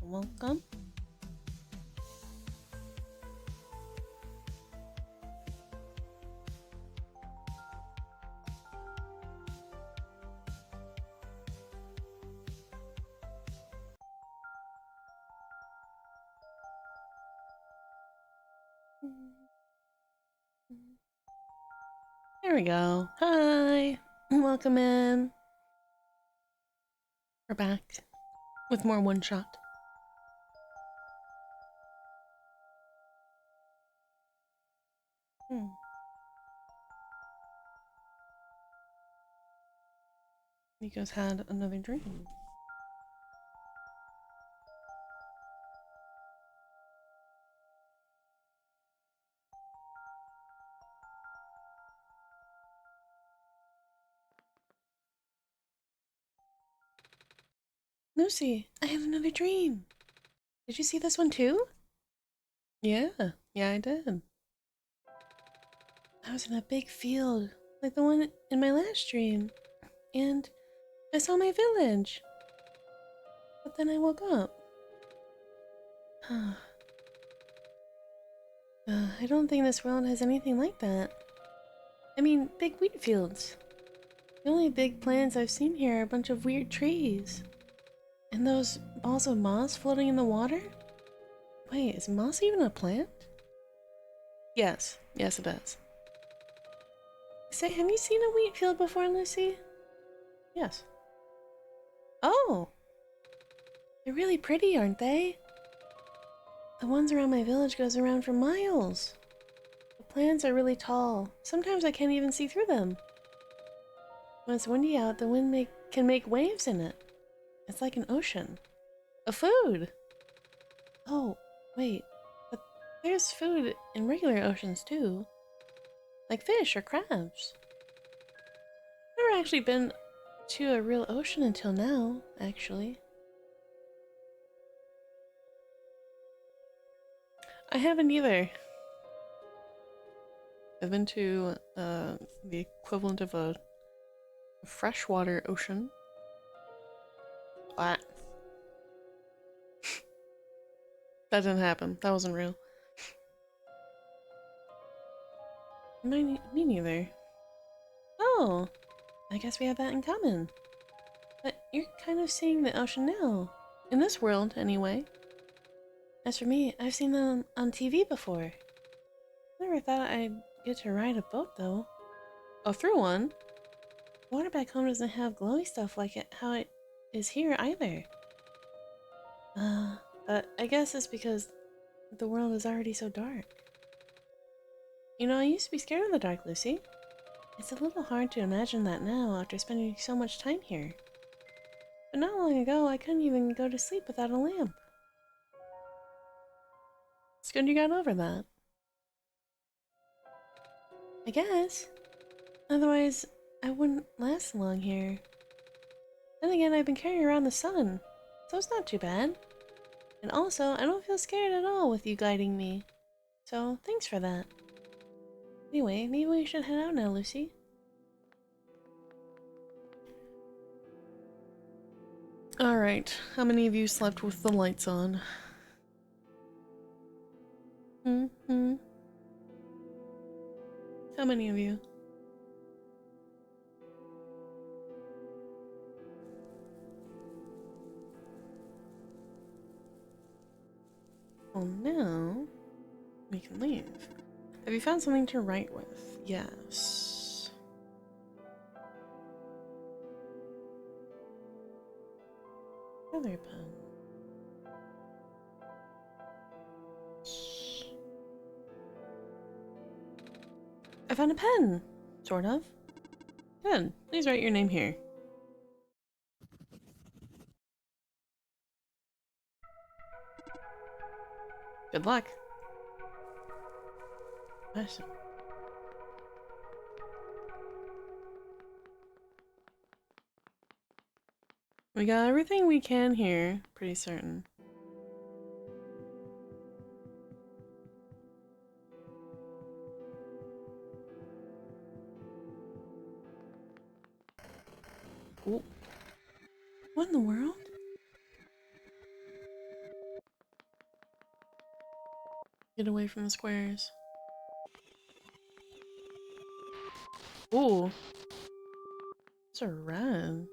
welcome. There we go. Hi, welcome in. We're back with more one shot. Niko's had another dream. Lucy, I have another dream. Did you see this one too? Yeah, I did. I was in a big field, like the one in my last dream, and I saw my village. But then I woke up. I don't think this world has anything like that. I mean, big wheat fields. The only big plants I've seen here are a bunch of weird trees. And those balls of moss floating in the water? Wait, is moss even a plant? Yes it is. Say, have you seen a wheat field before, Lucy? Yes. Oh! They're really pretty, aren't they? The ones around my village goes around for miles. The plants are really tall. Sometimes I can't even see through them. When it's windy out, the wind can make waves in it. It's like an ocean. A food! Oh, wait. But there's food in regular oceans too. Like fish or crabs. Never actually been to a real ocean until now, actually. I haven't either. I've been to the equivalent of a freshwater ocean. What? That didn't happen. That wasn't real. Me neither. Oh, I guess we have that in common. But you're kind of seeing the ocean now. In this world, anyway. As for me, I've seen them on TV before. Never thought I'd get to ride a boat, though. Oh, through one? Water back home doesn't have glowy stuff like how it is here either. But I guess it's because the world is already so dark. You know, I used to be scared of the dark, Lucy. It's a little hard to imagine that now after spending so much time here. But not long ago, I couldn't even go to sleep without a lamp. It's good you got over that. I guess. Otherwise, I wouldn't last long here. Then again, I've been carrying around the sun, so it's not too bad. And also, I don't feel scared at all with you guiding me. So, thanks for that. Anyway, maybe we should head out now, Lucy. Alright, how many of you slept with the lights on? How many of you? Well, now we can leave. Have you found something to write with? Yes. Other pen. I found a pen! Sort of. Good. Please write your name here. Good luck. Awesome. We got everything we can here, pretty certain. Ooh. What in the world? Get away from the squares. Ooh. It's a red.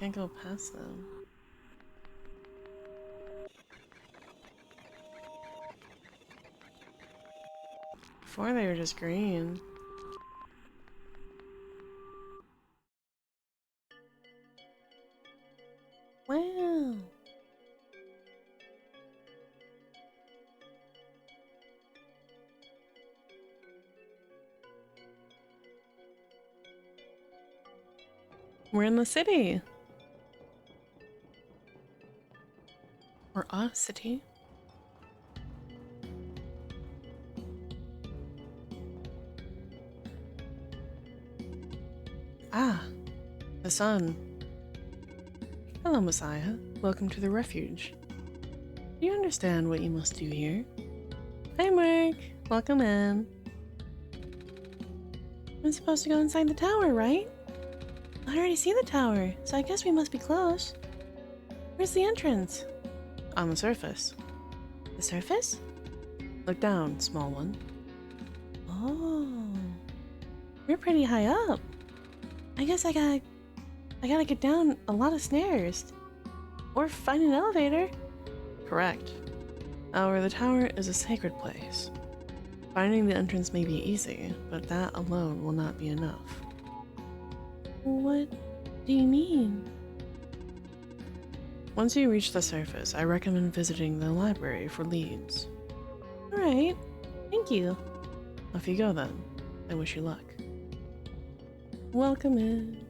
Can't go past them. Before they were just green. Wow. We're in the city. Or a city. Ah, the sun. Hello, Messiah. Welcome to the Refuge. Do you understand what you must do here? Hi, Mark. Welcome in. I'm supposed to go inside the tower, right? I already see the tower, so I guess we must be close. Where's the entrance? On the surface. The surface? Look down, small one. Oh. We're pretty high up. I guess I gotta get down a lot of stairs. Or find an elevator. Correct. However, the tower is a sacred place. Finding the entrance may be easy, but that alone will not be enough. What do you mean? Once you reach the surface, I recommend visiting the library for leads. Alright, thank you. Off you go then. I wish you luck. Welcome in.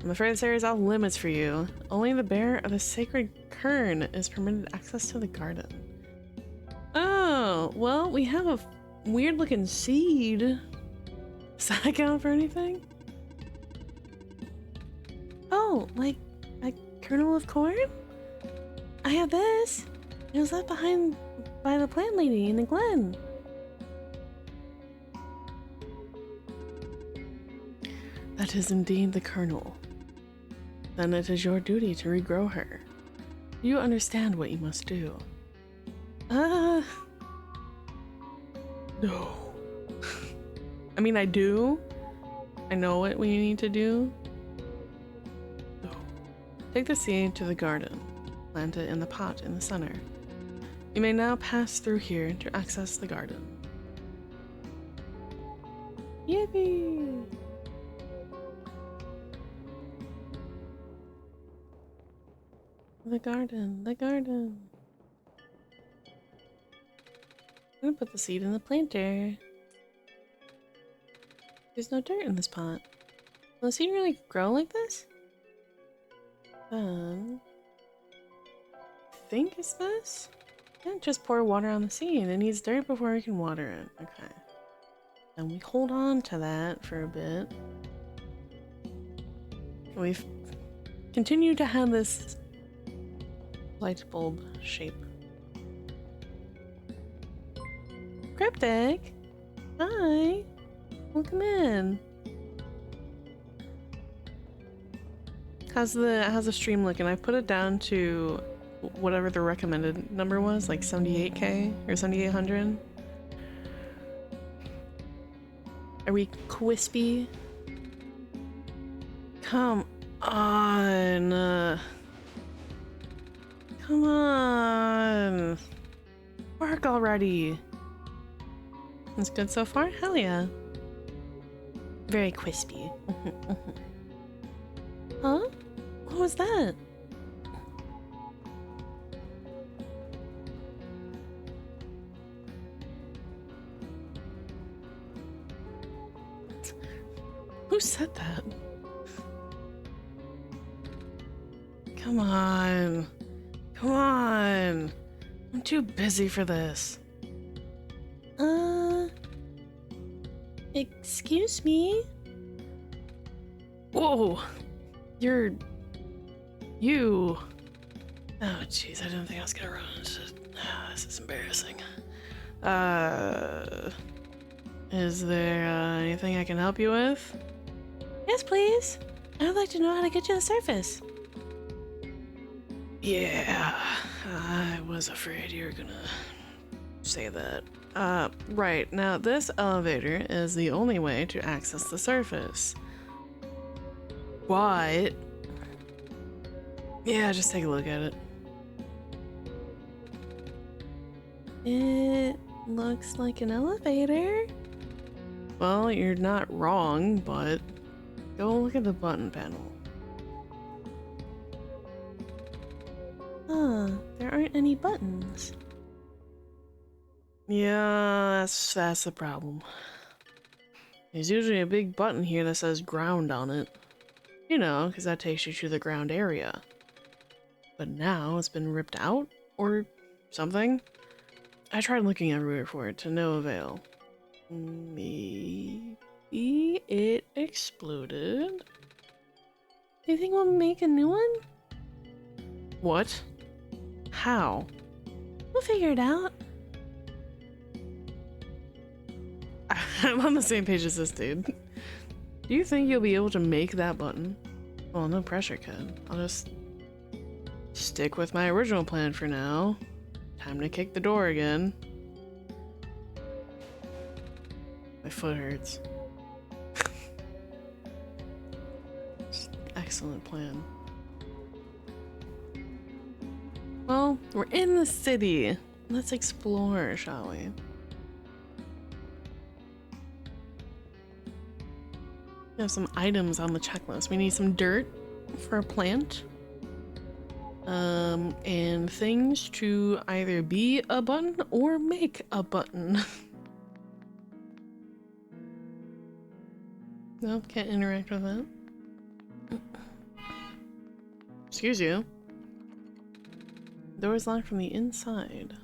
I'm afraid this area is off limits for you. Only the bearer of the sacred kern is permitted access to the garden. Oh, well, we have a weird looking seed. Does that count for anything? Oh, like a kernel of corn? I have this. It was left behind by the plant lady in the glen. That is indeed the kernel. Then it is your duty to regrow her. Do you understand what you must do? No. I mean, I do. I know what we need to do. No. Take the seed to the garden. Plant it in the pot in the center. You may now pass through here to access the garden. Yippee! The garden, the garden. I'm gonna put the seed in the planter. There's no dirt in this pot. Will the seed really grow like this? I think it's this? Can't just pour water on the seed. It needs dirt before we can water it. Okay. And we hold on to that for a bit. We've continued to have this light bulb shape. Cryptic! Hi! Welcome in. How's the stream looking? I put it down to whatever the recommended number was, like 78k or 7800. Are we crispy? Come on. Come on. Work already. It's good so far? Hell yeah. Very crispy. Huh? What was that? Who said that? Come on. Come on. I'm too busy for this. Excuse me? Whoa. You. Oh, jeez, I didn't think I was gonna run into this is embarrassing. Is there anything I can help you with? Yes, please. I would like to know how to get to the surface. Yeah, I was afraid you were gonna say that. Right, now this elevator is the only way to access the surface. But, yeah, just take a look at it. It looks like an elevator. Well, you're not wrong, but go look at the button panel. Huh, there aren't any buttons. Yeah, that's the problem. There's usually a big button here that says ground on it. You know, because that takes you to the ground area. But now it's been ripped out? Or something? I tried looking everywhere for it to no avail. Maybe it exploded? Do you think we'll make a new one? What? How? We'll figure it out. I'm on the same page as this dude. Do you think you'll be able to make that button? Well, no pressure, kid. I'll just stick with my original plan for now. Time to kick the door again. My foot hurts. Excellent plan. Well, we're in the city. Let's explore, shall we? We have some items on the checklist. We need some dirt for a plant. And things to either be a button or make a button. Nope, can't interact with that. Excuse you. Door is locked from the inside.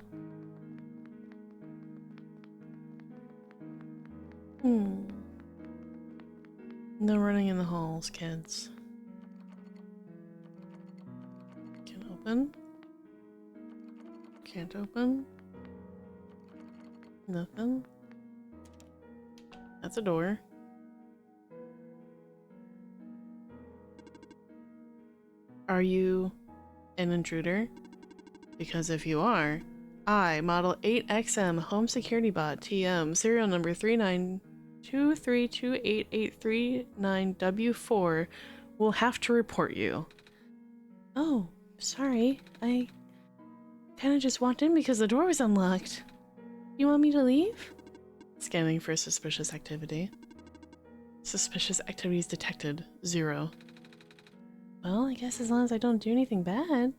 No running in the halls, kids. Can open. Can't open. Nothing. That's a door. Are you an intruder? Because if you are, I, Model 8XM Home Security Bot TM, serial number 3923288339W4, will have to report you. Oh, sorry. I kinda just walked in because the door was unlocked. You want me to leave? Scanning for suspicious activity. Suspicious activities detected. 0. Well, I guess as long as I don't do anything bad.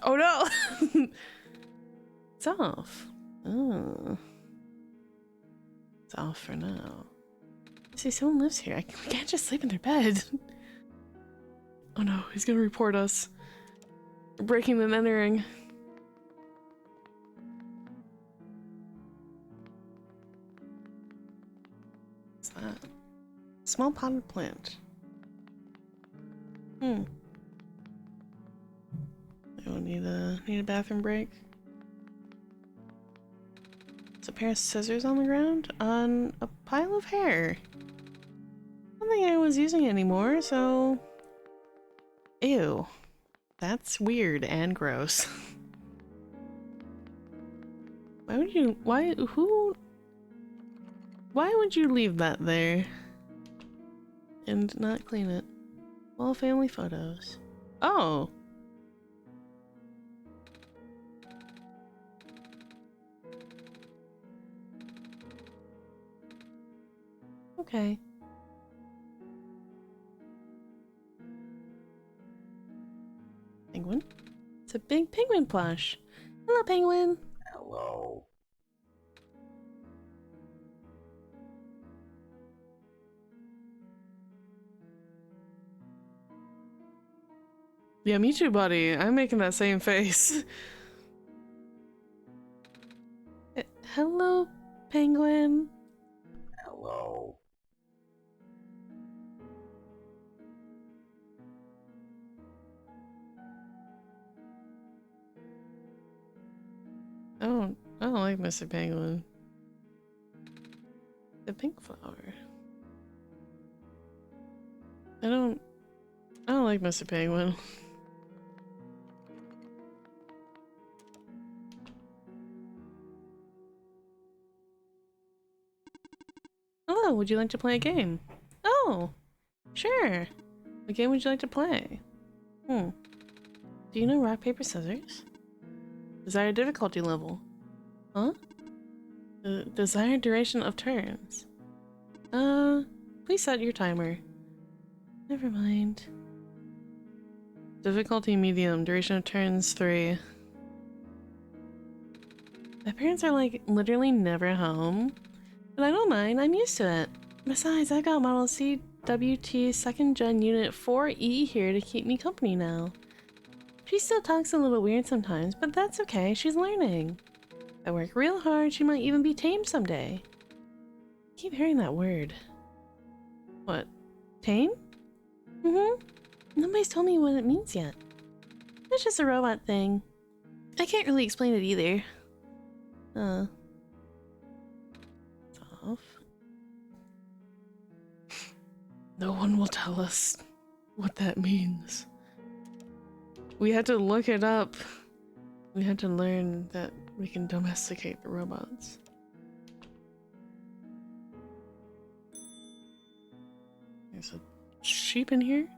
Oh no! It's off. Oh. It's off for now. See, someone lives here. We can't just sleep in their bed. Oh no, he's gonna report us. We're breaking and entering. What's that? Small potted plant. Oh, need a bathroom break. It's a pair of scissors on the ground on a pile of hair. I don't think anyone's using it anymore, so... Ew. That's weird and gross. Why would you... Why would you leave that there? And not clean it? Well, family photos. Oh! Okay. Penguin? It's a big penguin plush. Hello, penguin. Hello. Yeah, me too, buddy. I'm making that same face. Hello, penguin. Hello. I don't like Mr. Penguin. The pink flower. I don't I don't like Mr. Penguin. Hello, would you like to play a game? Oh, sure. What game would you like to play? Do you know rock, paper, scissors? Desired difficulty level. Huh? Desired duration of turns. Please set your timer. Never mind. Difficulty medium, duration of turns 3. My parents are like literally never home, but I don't mind, I'm used to it. Besides, I got Model CWT 2nd Gen Unit 4E here to keep me company now. She still talks a little weird sometimes, but that's okay, she's learning. If I work real hard, she might even be tamed someday. I keep hearing that word. What? Tame? Nobody's told me what it means yet. It's just a robot thing. I can't really explain it either. It's off. No one will tell us what that means. We had to look it up. We had to learn that we can domesticate the robots. There's a sheep in here?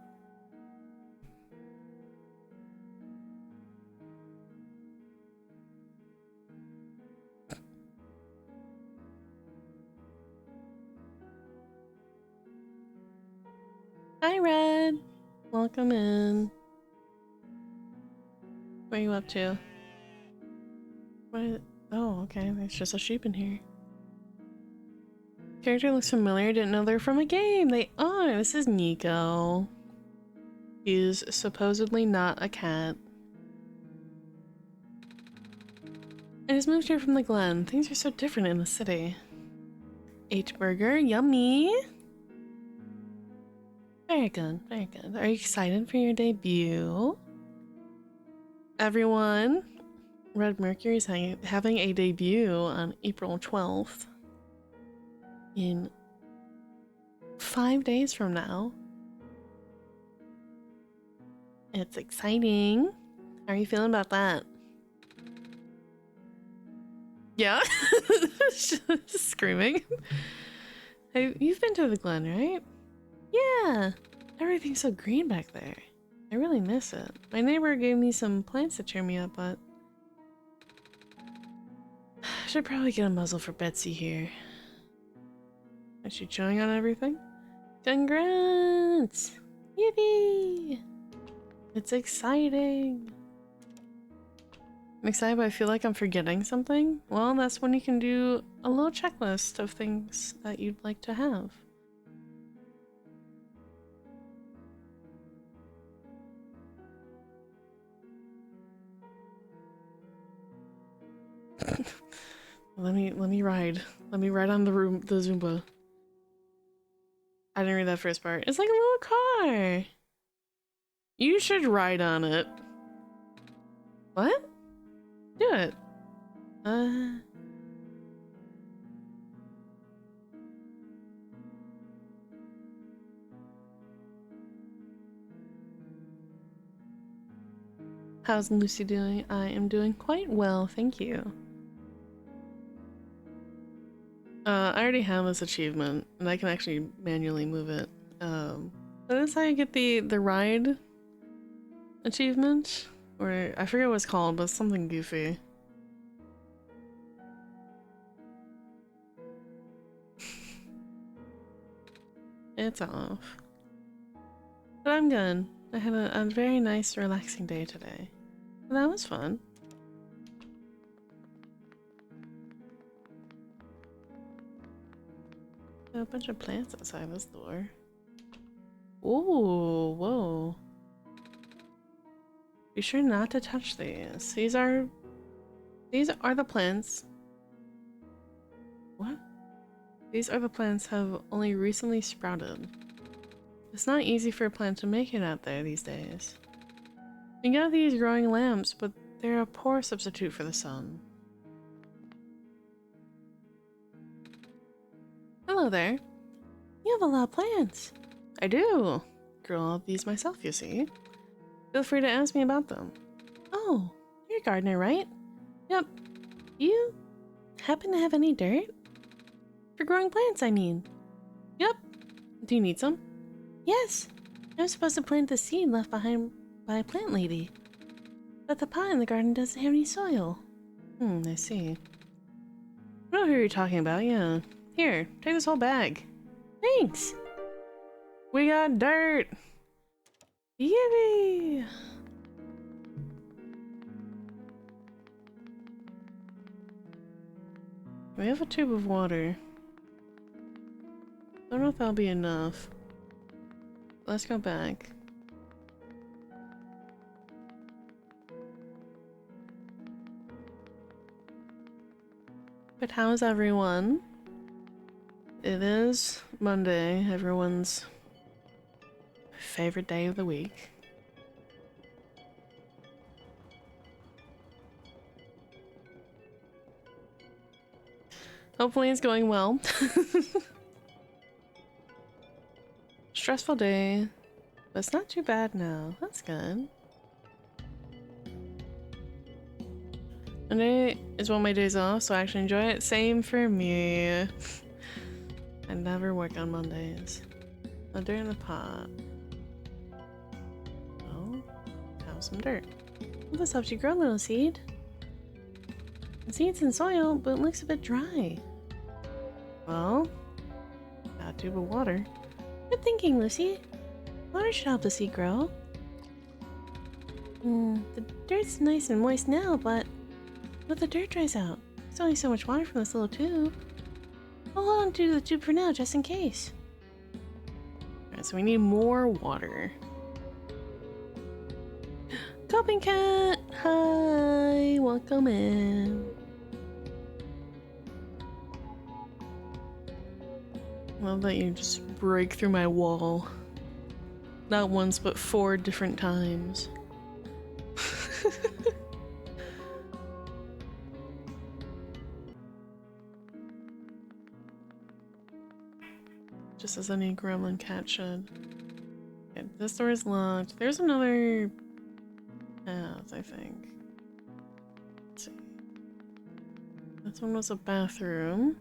Hi, Red! Welcome in. What are you up to? What? Oh, okay. There's just a sheep in here. Character looks familiar. Didn't know they're from a game. They are. This is Niko. He's supposedly not a cat. I just moved here from the Glen. Things are so different in the city. H-burger, yummy! Very good, very good. Are you excited for your debut? Everyone, Red Mercury is having a debut on April 12th. In 5 days from now. It's exciting. How are you feeling about that? Yeah? Screaming. Hey, you've been to the Glen, right? Yeah. Everything's so green back there. I really miss it. My neighbor gave me some plants to cheer me up, but I should probably get a muzzle for Betsy here. Is she chewing on everything? Congrats! Yippee! It's exciting! I'm excited, but I feel like I'm forgetting something. Well, that's when you can do a little checklist of things that you'd like to have. Let me ride. Let me ride on the Zumba. I didn't read that first part. It's like a little car. You should ride on it. What? Do it. How's Lucy doing? I am doing quite well, thank you. I already have this achievement, and I can actually manually move it. But that's how you get the ride achievement, or I forget what it's called, but it's something goofy. It's off. But I'm good. I had a very nice, relaxing day today. And that was fun. A bunch of plants outside this door. Ooh, whoa. Be sure not to touch these. These are the plants. What? These are the plants have only recently sprouted. It's not easy for a plant to make it out there these days. You got these growing lamps, but they're a poor substitute for the sun. Hello there. You have a lot of plants. I do. grow all of these myself, you see. Feel free to ask me about them. Oh, you're a gardener, right? Yep. Do you happen to have any dirt? For growing plants, I mean. Yep. Do you need some? Yes. I was supposed to plant the seed left behind by a plant lady. But the pot in the garden doesn't have any soil. I see. I know who you're talking about, yeah. Here, take this whole bag. Thanks! We got dirt! Yippee! We have a tube of water. I don't know if that'll be enough. Let's go back. But how's everyone? It is Monday, everyone's favorite day of the week. Hopefully it's going well. Stressful day, but it's not too bad now. That's good. Monday is one of my days off, so I actually enjoy it. Same for me. I never work on Mondays. Oh, dirt in the pot. Oh, have some dirt. Well, this helps you grow, little seed. The seed's in soil, but it looks a bit dry. Well, got a tube of water. Good thinking, Lucy. Water should help the seed grow. The dirt's nice and moist now, but what if the dirt dries out? There's only so much water from this little tube. I'll hold on to the tube for now, just in case. Alright, so we need more water. Coping cat! Hi! Welcome in. Love that you just break through my wall. Not once, but 4 different times. Just as any gremlin cat should. Okay, this door is locked. There's another path, I think. Let's see. This one was a bathroom.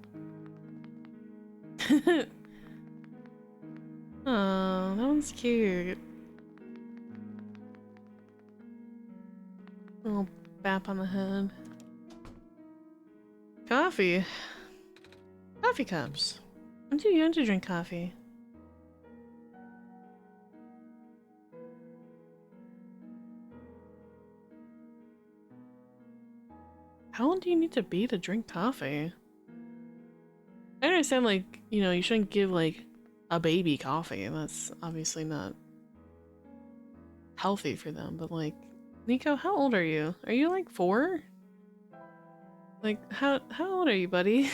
Oh, that one's cute. Little bap on the head. Coffee. Coffee cups. I'm too young to drink coffee. How old do you need to be to drink coffee? I understand, like, you know, you shouldn't give, like, a baby coffee. That's obviously not healthy for them, but, like, Niko, how old are you? Are you, like, 4? Like, how old are you, buddy?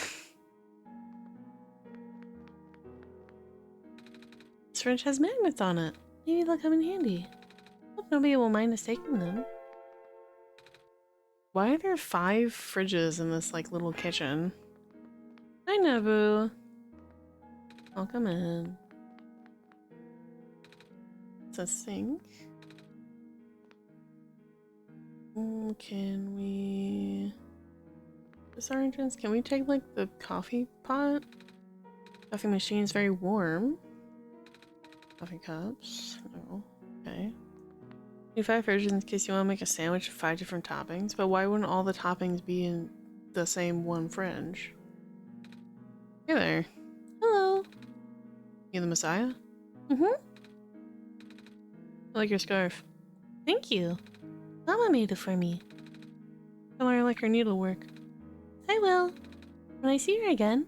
This fridge has magnets on it. Maybe they'll come in handy. Hope nobody will mind us taking them. Why are there 5 fridges in this, like, little kitchen? Hi, Nabu. Welcome in. It's a sink. Can we... This our entrance? Can we take, like, the coffee pot? Coffee machine is very warm. Coffee cups. No. Okay. Need 5 fridges in case you want to make a sandwich with 5 different toppings, but why wouldn't all the toppings be in the same one fridge? Hey there. Hello. You the Messiah? Mm-hmm. I like your scarf. Thank you. Mama made it for me. Tell her I like her needlework. I will. When I see her again.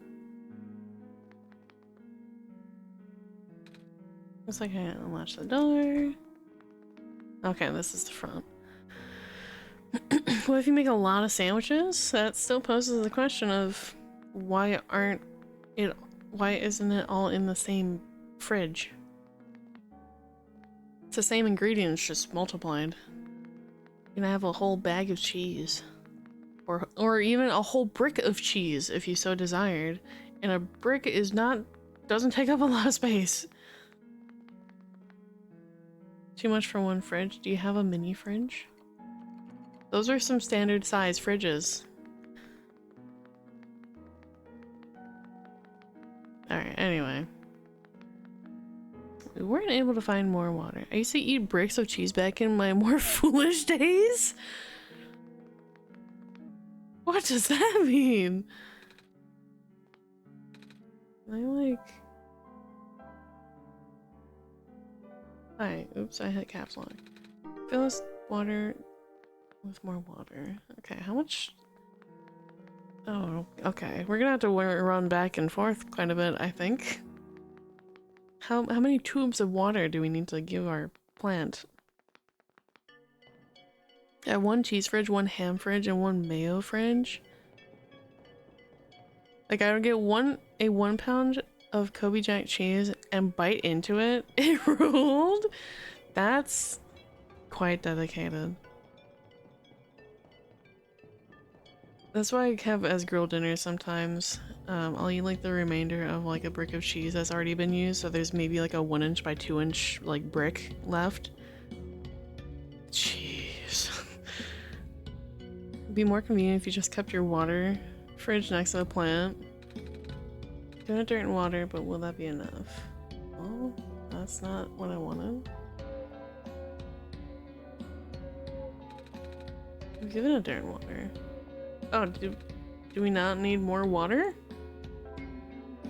Looks like I unlatched the door. Okay, this is the front. Well, if you make a lot of sandwiches, that still poses the question of why isn't it all in the same fridge? It's the same ingredients, just multiplied. You can have a whole bag of cheese. Or even a whole brick of cheese if you so desired. And a brick doesn't take up a lot of space. Too much for one fridge. Do you have a mini fridge? Those are some standard size fridges. Alright, anyway. We weren't able to find more water. I used to eat bricks of cheese back in my more foolish days? What does that mean? I like... Alright, oops, I hit caps lock. Fill this water with more water. Okay, how much? Oh, okay. We're gonna have to run back and forth quite a bit, I think. How many tubes of water do we need to give our plant? Yeah, one cheese fridge, one ham fridge, and one mayo fridge. Like, I would get a 1 pound of Kobe Jack cheese and bite into it. It ruled. That's quite dedicated. That's why I have as grilled dinner sometimes. I'll eat like the remainder of like a brick of cheese that's already been used, so there's maybe like a 1 inch by 2 inch like brick left. Jeez. It'd be more convenient if you just kept your water fridge next to the plant. Donut, dirt, and water, but will that be enough? Well, that's not what I wanted. I'm giving it dirt and water. Oh, do we not need more water?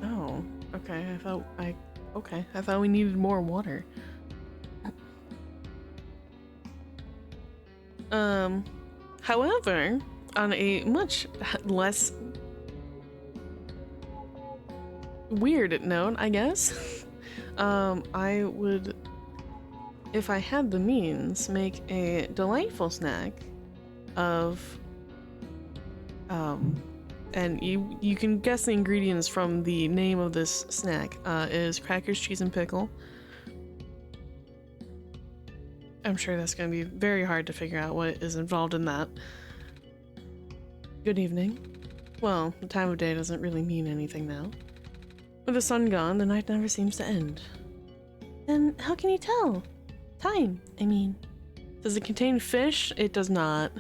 Oh, okay. I thought we needed more water. However, on a much less weird note, I guess, I would, if I had the means, make a delightful snack of and you can guess the ingredients from the name of this snack. Is crackers, cheese, and pickle. I'm sure that's going to be very hard to figure out what is involved in that. Good evening. Well, the time of day doesn't really mean anything now. With the sun gone, the night never seems to end. Then how can you tell? Time, I mean. Does it contain fish? It does not.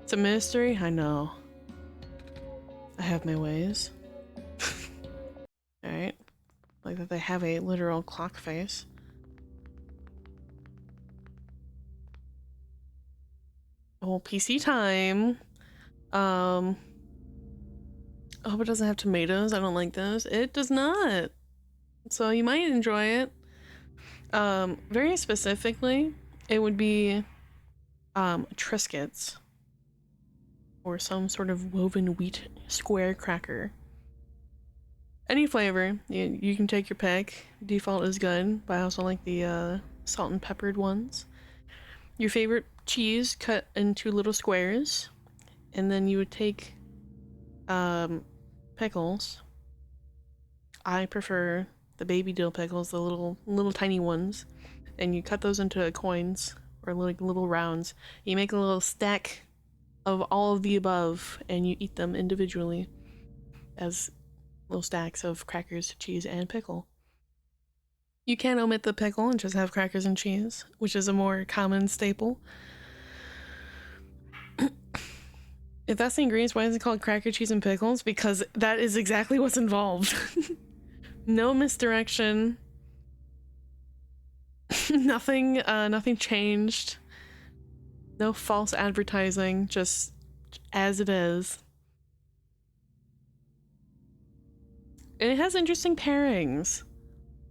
It's a mystery? I know. I have my ways. Alright. Like that they have a literal clock face. Oh, PC time. I hope it doesn't have tomatoes. I don't like those. It does not. So you might enjoy it. Very specifically, it would be Triscuits. Or some sort of woven wheat square cracker. Any flavor, you can take your pick. Default is good, but I also like the salt and peppered ones. Your favorite cheese cut into little squares, and then you would take pickles. I prefer the baby dill pickles, the little tiny ones, and you cut those into coins or like little rounds. You make a little stack of all of the above, and you eat them individually as little stacks of crackers, cheese, and pickle. You can omit the pickle and just have crackers and cheese, which is a more common staple. If that's the ingredients, why is it called cracker, cheese, and pickles? Because that is exactly what's involved. No misdirection. Nothing changed. No false advertising, just as it is. And it has interesting pairings.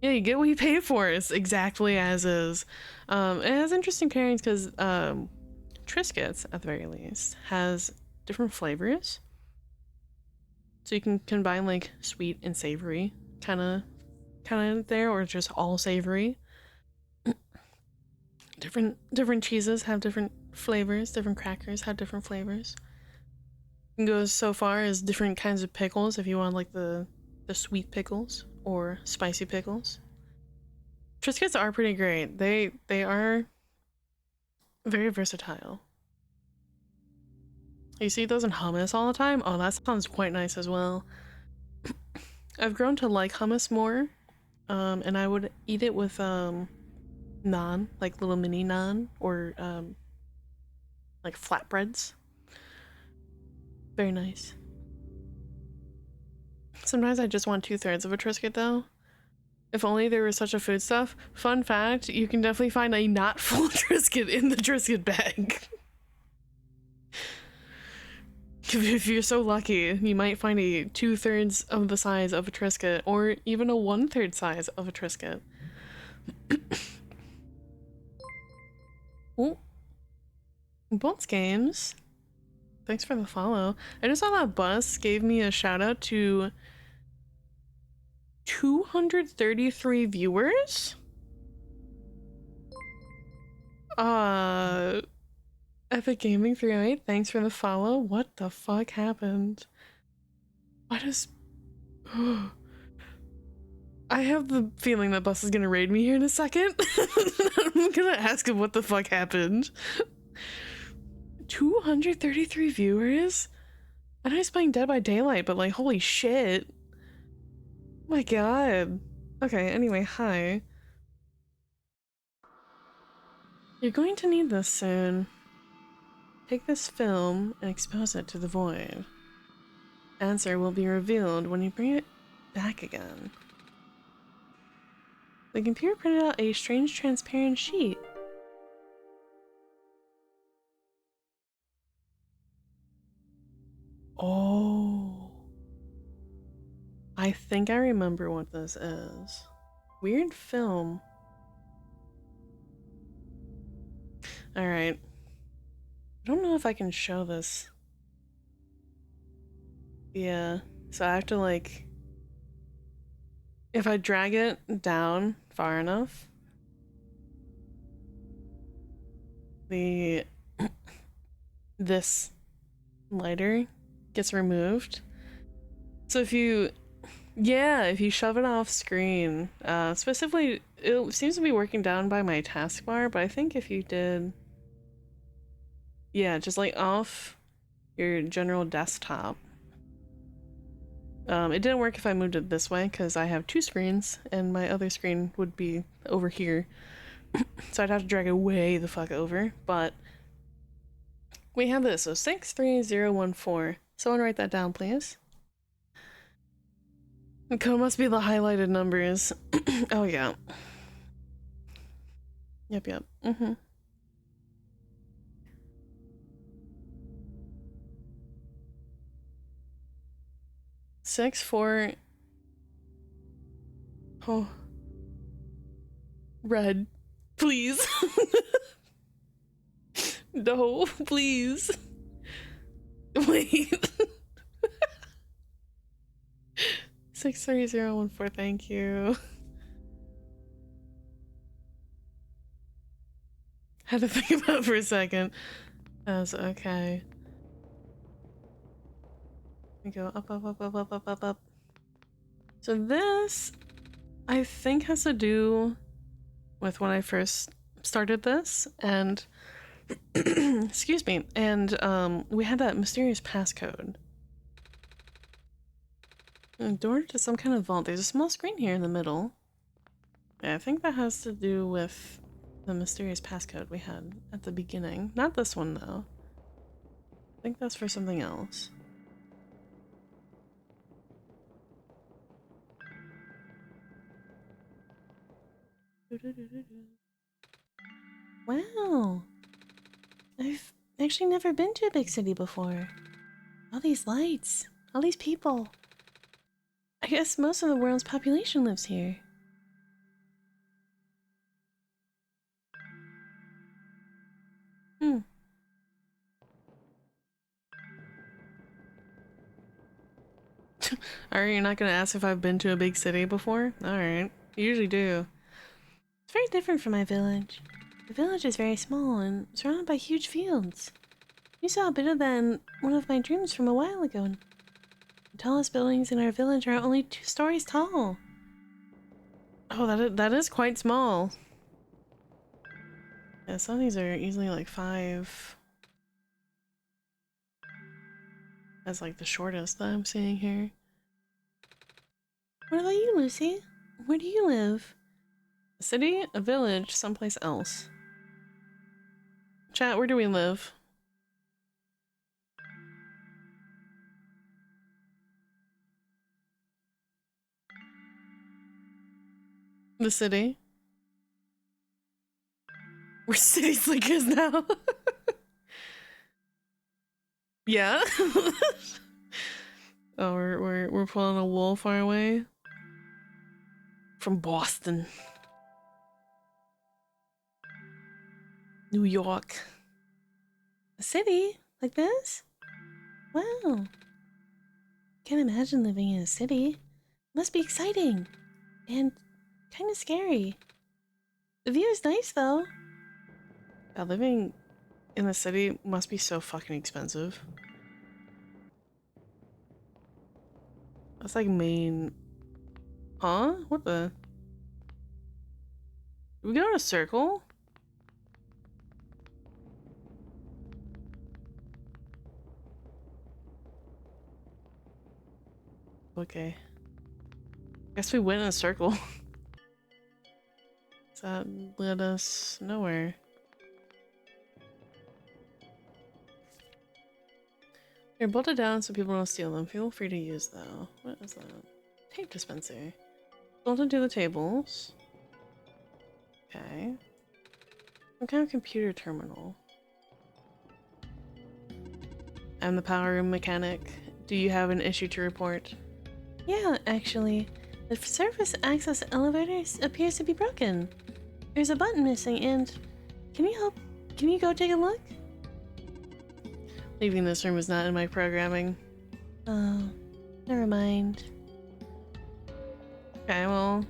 Yeah, you get what you pay for. It's exactly as is. It has interesting pairings because Triscuits, at the very least, has different flavors. So you can combine like sweet and savory kind of there, or just all savory. Different cheeses have different flavors, different crackers have different flavors. You can go so far as different kinds of pickles if you want like the sweet pickles or spicy pickles. Triscuits are pretty great. They are very versatile. You see those in hummus all the time? Oh, that sounds quite nice as well. I've grown to like hummus more, and I would eat it with naan, like little mini naan, or like flatbreads. Very nice. Sometimes I just want 2/3 of a Triscuit though. If only there was such a foodstuff. Fun fact, you can definitely find a not full Triscuit in the Triscuit bag. If you're so lucky, you might find a 2/3 of the size of a Triscuit, or even a 1/3 size of a Triscuit. Oh, Bolts Games. Thanks for the follow. I just saw that Bus gave me a shout out to 233 viewers. Epic Gaming 308, thanks for the follow. What the fuck happened? What is... I have the feeling that Bus is gonna raid me here in a second. I'm gonna ask him what the fuck happened. 233 viewers? I know he's playing Dead by Daylight, but like, holy shit. Oh my god. Okay, anyway, hi. You're going to need this soon. Take this film and expose it to the void. Answer will be revealed when you bring it back again. The computer printed out a strange transparent sheet. Oh. I think I remember what this is. Weird film. Alright. I don't know if I can show this. Yeah. So I have to like... If I drag it down far enough, this lighter gets removed. So if you shove it off screen, specifically, it seems to be working down by my taskbar, but I think if you did, yeah, just like off your general desktop. It didn't work if I moved it this way because I have two screens and my other screen would be over here. So I'd have to drag it way the fuck over, but we have this, so 63014. Someone write that down, please. The code must be the highlighted numbers. Oh, yeah. Yep. 6-4. Oh. Red. Please. No, please. Wait. 63014, thank you. Had to think about it for a second. That's okay. We go up. So this, I think, has to do with when I first started this, and excuse me, and we had that mysterious passcode. A door to some kind of vault. There's a small screen here in the middle. Yeah, I think that has to do with the mysterious passcode we had at the beginning. Not this one, though. I think that's for something else. Wow! I've actually never been to a big city before. All these lights, all these people. I guess most of the world's population lives here. Are you not gonna ask if I've been to a big city before? Alright, you usually do. It's very different from my village. The village is very small and surrounded by huge fields. You saw a bit of that in one of my dreams from a while ago. The tallest buildings in our village are only 2 stories tall. Oh, that is quite small. Yeah, some of these are easily like 5. That's like the shortest that I'm seeing here. What about you, Lucy? Where do you live? A city? A village? Someplace else? Chat, where do we live? The city? We're city slickers now. Yeah? Oh, we're pulling a wool far away? From Boston. New York. A city? Like this? Wow. Can't imagine living in a city. Must be exciting. And kind of scary. The view is nice though. Yeah, living in the city must be so fucking expensive. That's like main... Huh? What the? Did we go in a circle? Okay. Guess we went in a circle. That led us nowhere. Here, bolt it down so people don't steal them. Feel free to use though. What is that? Tape dispenser. Bolt into the tables. Okay. Some kind of computer terminal. I'm the power room mechanic. Do you have an issue to report? Yeah, actually. The surface access elevator appears to be broken. There's a button missing and... Can you go take a look? Leaving this room is not in my programming. Oh, never mind. Okay, well...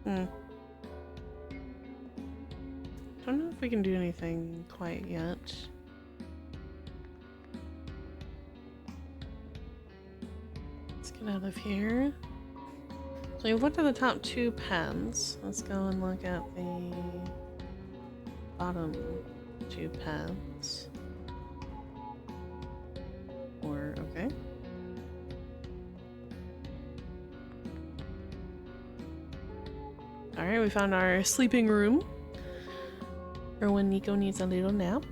Don't know if we can do anything quite yet. Let's get out of here. So we've looked at the top two paths. Let's go and look at the bottom two paths. Okay. Alright, we found our sleeping room. For when Niko needs a little nap.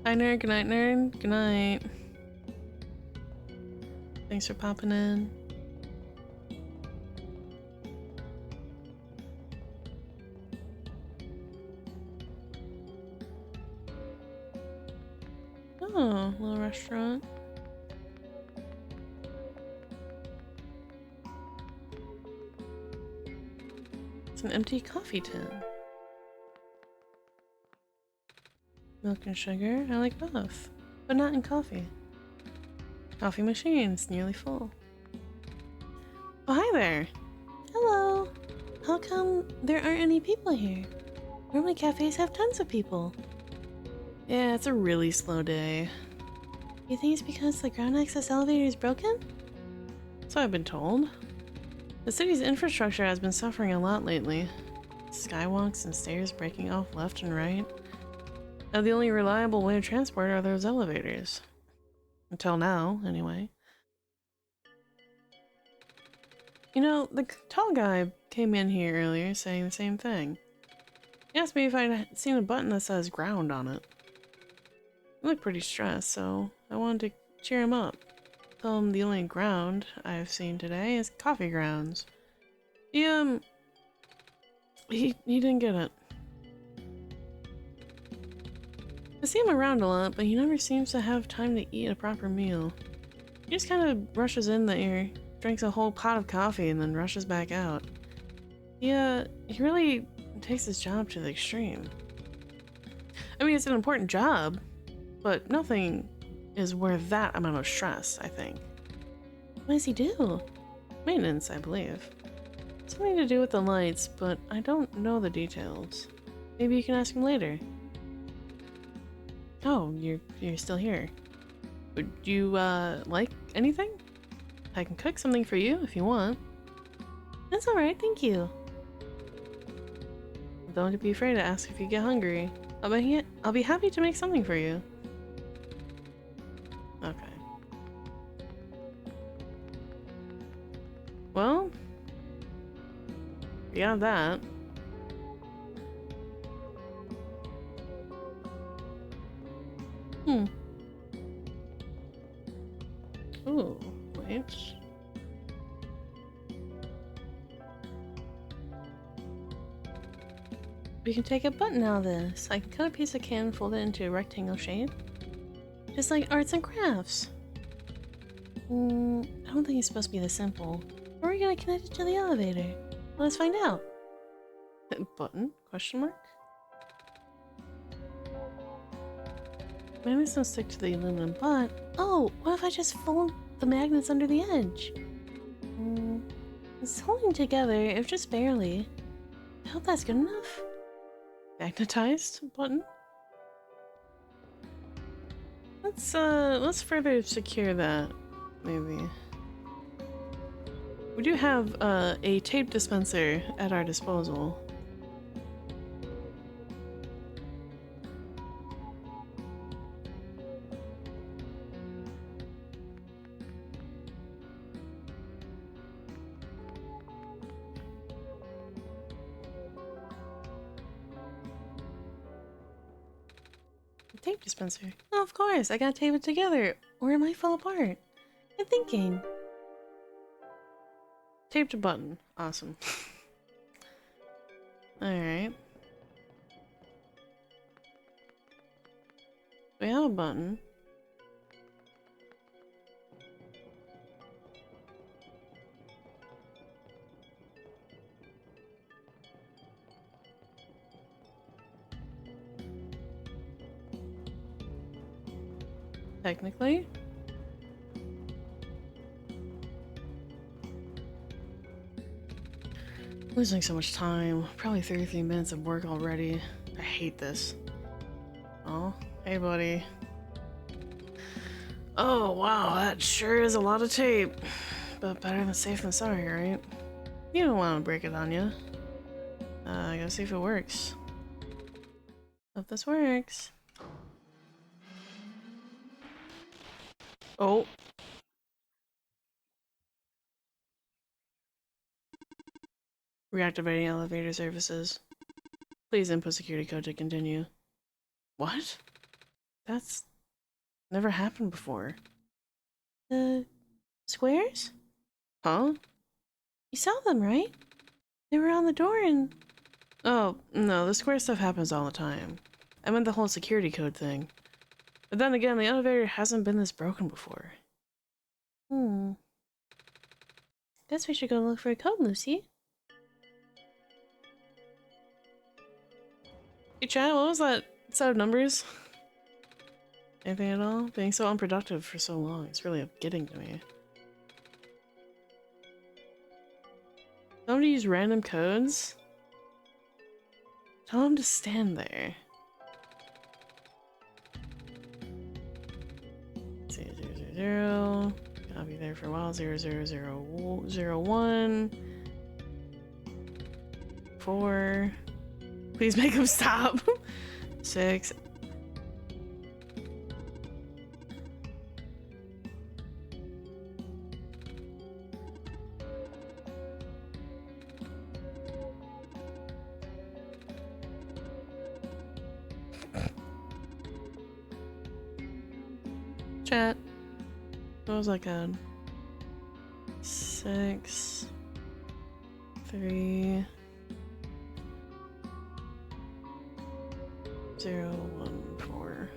Hi nerd, good night nerd, good night. Thanks for popping in. Oh, little restaurant. It's an empty coffee tin. Milk and sugar? I like both, but not in coffee. Coffee machine, it's nearly full. Oh, hi there! Hello! How come there aren't any people here? Normally cafes have tons of people. Yeah, it's a really slow day. You think it's because the ground access elevator is broken? So I've been told. The city's infrastructure has been suffering a lot lately. Skywalks and stairs breaking off left and right. Now the only reliable way of transport are those elevators. Until now, anyway. You know, the tall guy came in here earlier saying the same thing. He asked me if I'd seen a button that says ground on it. He looked pretty stressed, so I wanted to cheer him up. Tell him the only ground I've seen today is coffee grounds. He didn't get it. I see him around a lot, but he never seems to have time to eat a proper meal. He just kind of rushes in there, drinks a whole pot of coffee, and then rushes back out. He really takes his job to the extreme. I mean, it's an important job, but nothing is worth that amount of stress, I think. What does he do? Maintenance, I believe. Something to do with the lights, but I don't know the details. Maybe you can ask him later. Oh, you're still here. Would you, like anything? I can cook something for you if you want. That's alright, thank you. don't be afraid to ask if you get hungry. I'll be happy to make something for you. Okay. Well, beyond that. Ooh, wait. We can take a button out of this. I can cut a piece of can and fold it into a rectangle shape. Just like arts and crafts. I don't think it's supposed to be this simple. How are we gonna connect it to the elevator? Let's find out. Button? Question mark? Magnets don't stick to the aluminum, but... Oh, what if I just fold the magnets under the edge? It's holding together, if just barely. I hope that's good enough. Magnetized button? Let's further secure that, maybe. We do have a tape dispenser at our disposal. Tape dispenser. Oh, of course, I gotta tape it together, or it might fall apart. I'm thinking. Taped a button. Awesome. Alright. We have a button. Technically. Losing so much time. Probably 33 minutes of work already. I hate this. Oh, hey buddy. Oh wow, that sure is a lot of tape. But better than safe than sorry, right? You don't want to break it on you. I gotta see if it works. Hope this works. Oh. Reactivating elevator services. Please input security code to continue. What? That's never happened before. The squares? Huh? You saw them, right? They were on the door and... Oh, no, the square stuff happens all the time. I meant the whole security code thing. But then again, the elevator hasn't been this broken before. Guess we should go look for a code, Lucy. Hey chat, what was that set of numbers? Anything at all? Being so unproductive for so long, it's really getting to me. Tell him to use random codes? Tell him to stand there. 000, I'll be there for a while. 00001. 4. Please make him stop. 6. Chat. What was that code? 6 3 0 1 4.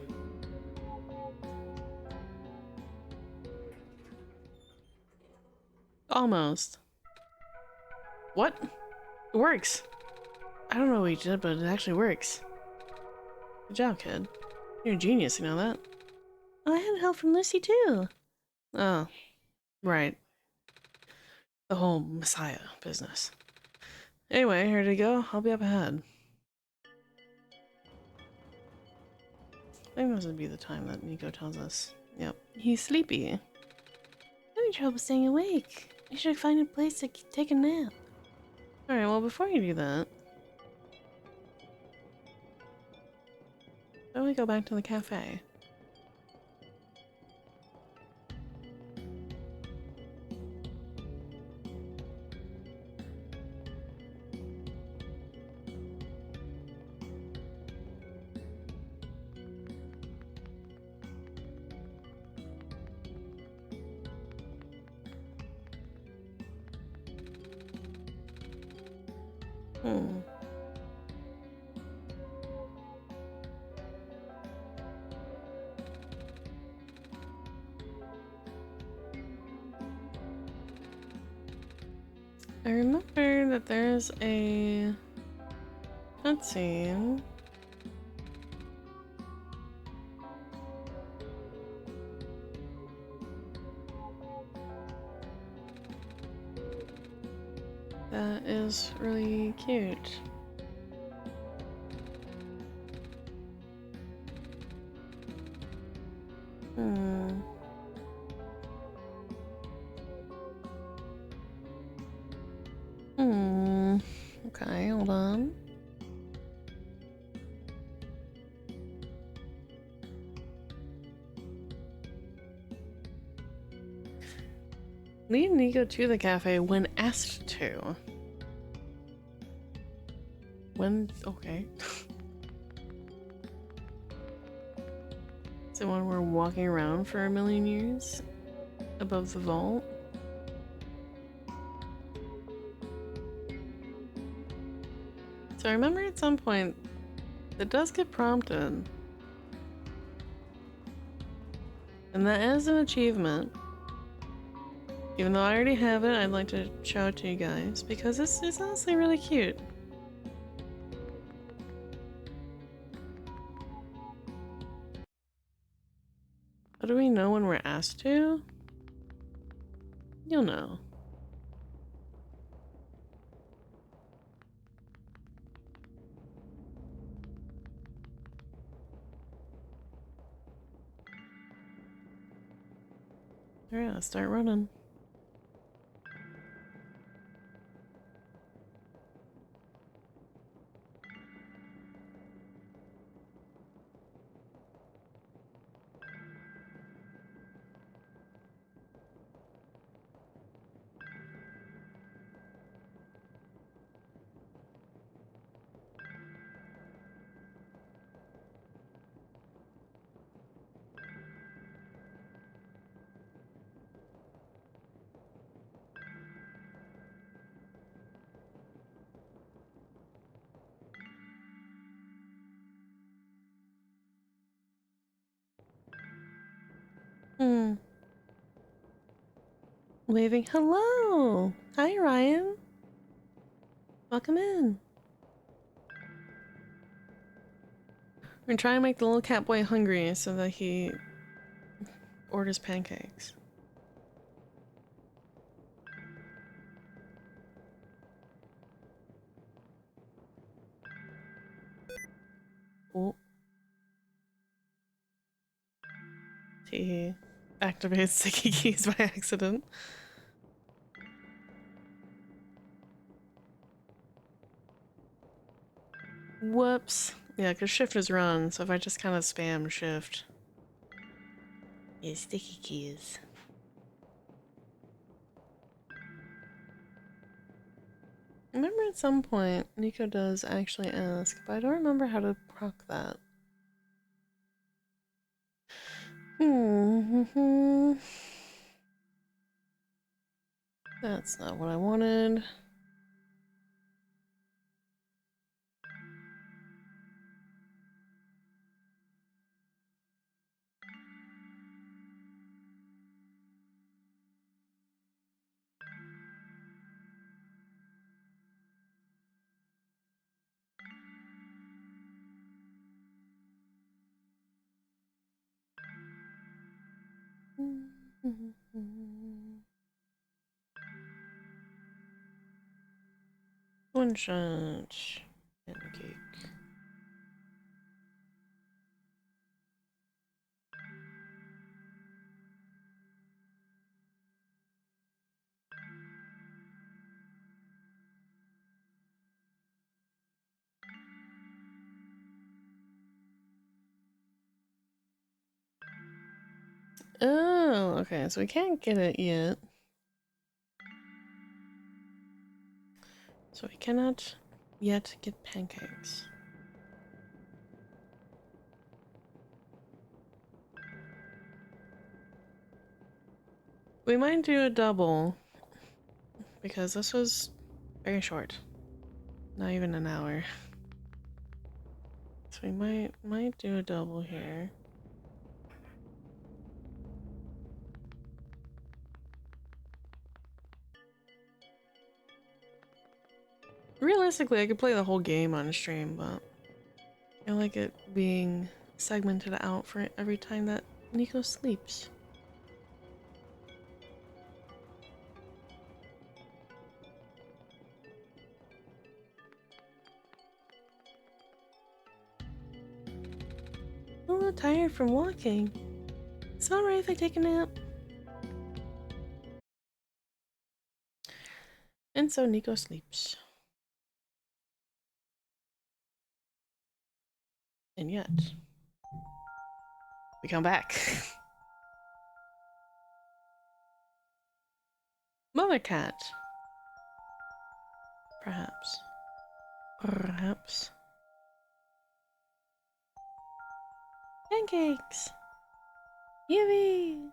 Almost. What? It works. I don't know what you did, but it actually works. Good job, kid. You're a genius, you know that? Oh, I had help from Lucy too. Oh, right. The whole Messiah business. Anyway, here to go. I'll be up ahead. I think this would be the time that Niko tells us. Yep. He's sleepy. Having trouble staying awake. We should find a place to take a nap. Alright, well before you do that... Then we go back to the cafe. Hmm. I remember that there's a cutscene. That is really cute. Hmm. Hmm. Okay, hold on. Lead Niko to the cafe when asked to. When? Okay. So when we're walking around for a million years above the vault. So I remember at some point it does get prompted. And that is an achievement. Even though I already have it, I'd like to show it to you guys because it's honestly really cute. How do we know when we're asked to? You'll know. Alright, let's start running. Hmm. Waving hello! Hi, Ryan! Welcome in. We're trying to make the little cat boy hungry so that he orders pancakes. Oh. He activated sticky keys by accident. Whoops. Yeah, because shift is run, so if I just kind of spam shift. Yeah, sticky keys. I remember at some point Niko does actually ask, but I don't remember how to proc that. That's not what I wanted. One shot pancake. Oh, okay, so we can't get it yet. So we cannot yet get pancakes. We might do a double because this was very short. Not even an hour. So we might do a double here. Realistically, I could play the whole game on stream, but I like it being segmented out for every time that Niko sleeps. I'm a little tired from walking. It's not right if I take a nap. And so Niko sleeps. And yet, we come back. Mother cat. Perhaps. Perhaps. Pancakes! Yippee!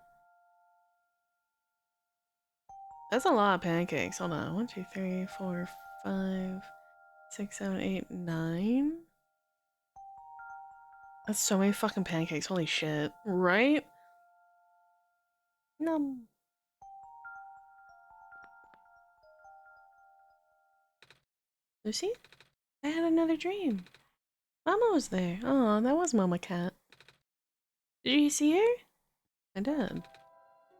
That's a lot of pancakes. Hold on. 1, 2, 3, 4, 5, 6, 7, 8, 9. That's so many fucking pancakes. Holy shit. Right? Num. Lucy? I had another dream. Mama was there. Oh, that was Mama Cat. Did you see her? I did.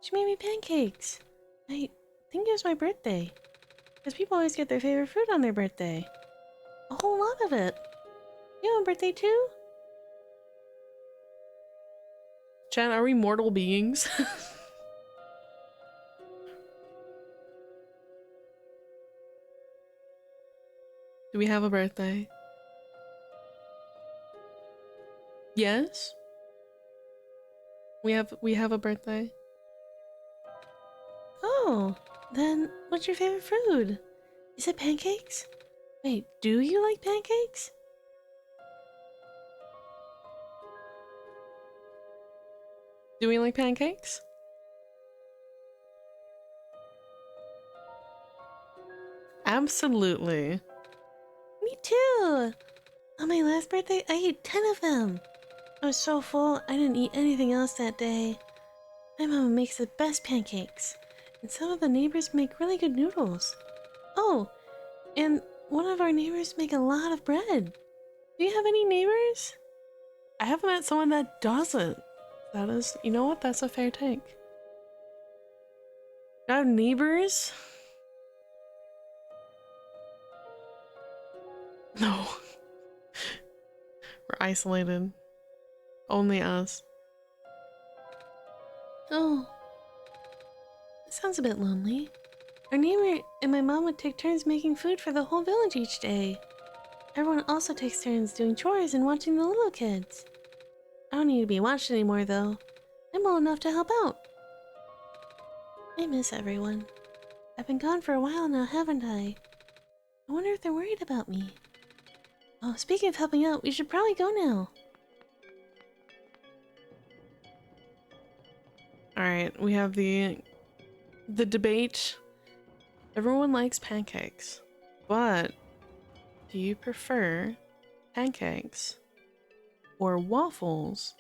She made me pancakes. I think it was my birthday. Because people always get their favorite food on their birthday. A whole lot of it. You have a birthday too? Chan, are we mortal beings? Do we have a birthday? Yes? We have a birthday? Oh, then what's your favorite food? Is it pancakes? Wait, do you like pancakes? Do we like pancakes? Absolutely. Me too! On my last birthday, I ate 10 of them. I was so full, I didn't eat anything else that day. My mama makes the best pancakes, and some of the neighbors make really good noodles. Oh, and one of our neighbors make a lot of bread. Do you have any neighbors? I haven't met someone that doesn't. That is, you know what? That's a fair take. Do I have neighbors? No. We're isolated. Only us. Oh, that sounds a bit lonely. Our neighbor and my mom would take turns making food for the whole village each day. Everyone also takes turns doing chores and watching the little kids. I don't need to be watched anymore, though. I'm old enough to help out. I miss everyone. I've been gone for a while now, haven't I? I wonder if they're worried about me. Oh, speaking of helping out, we should probably go now. Alright, we have the debate. Everyone likes pancakes, but do you prefer pancakes or waffles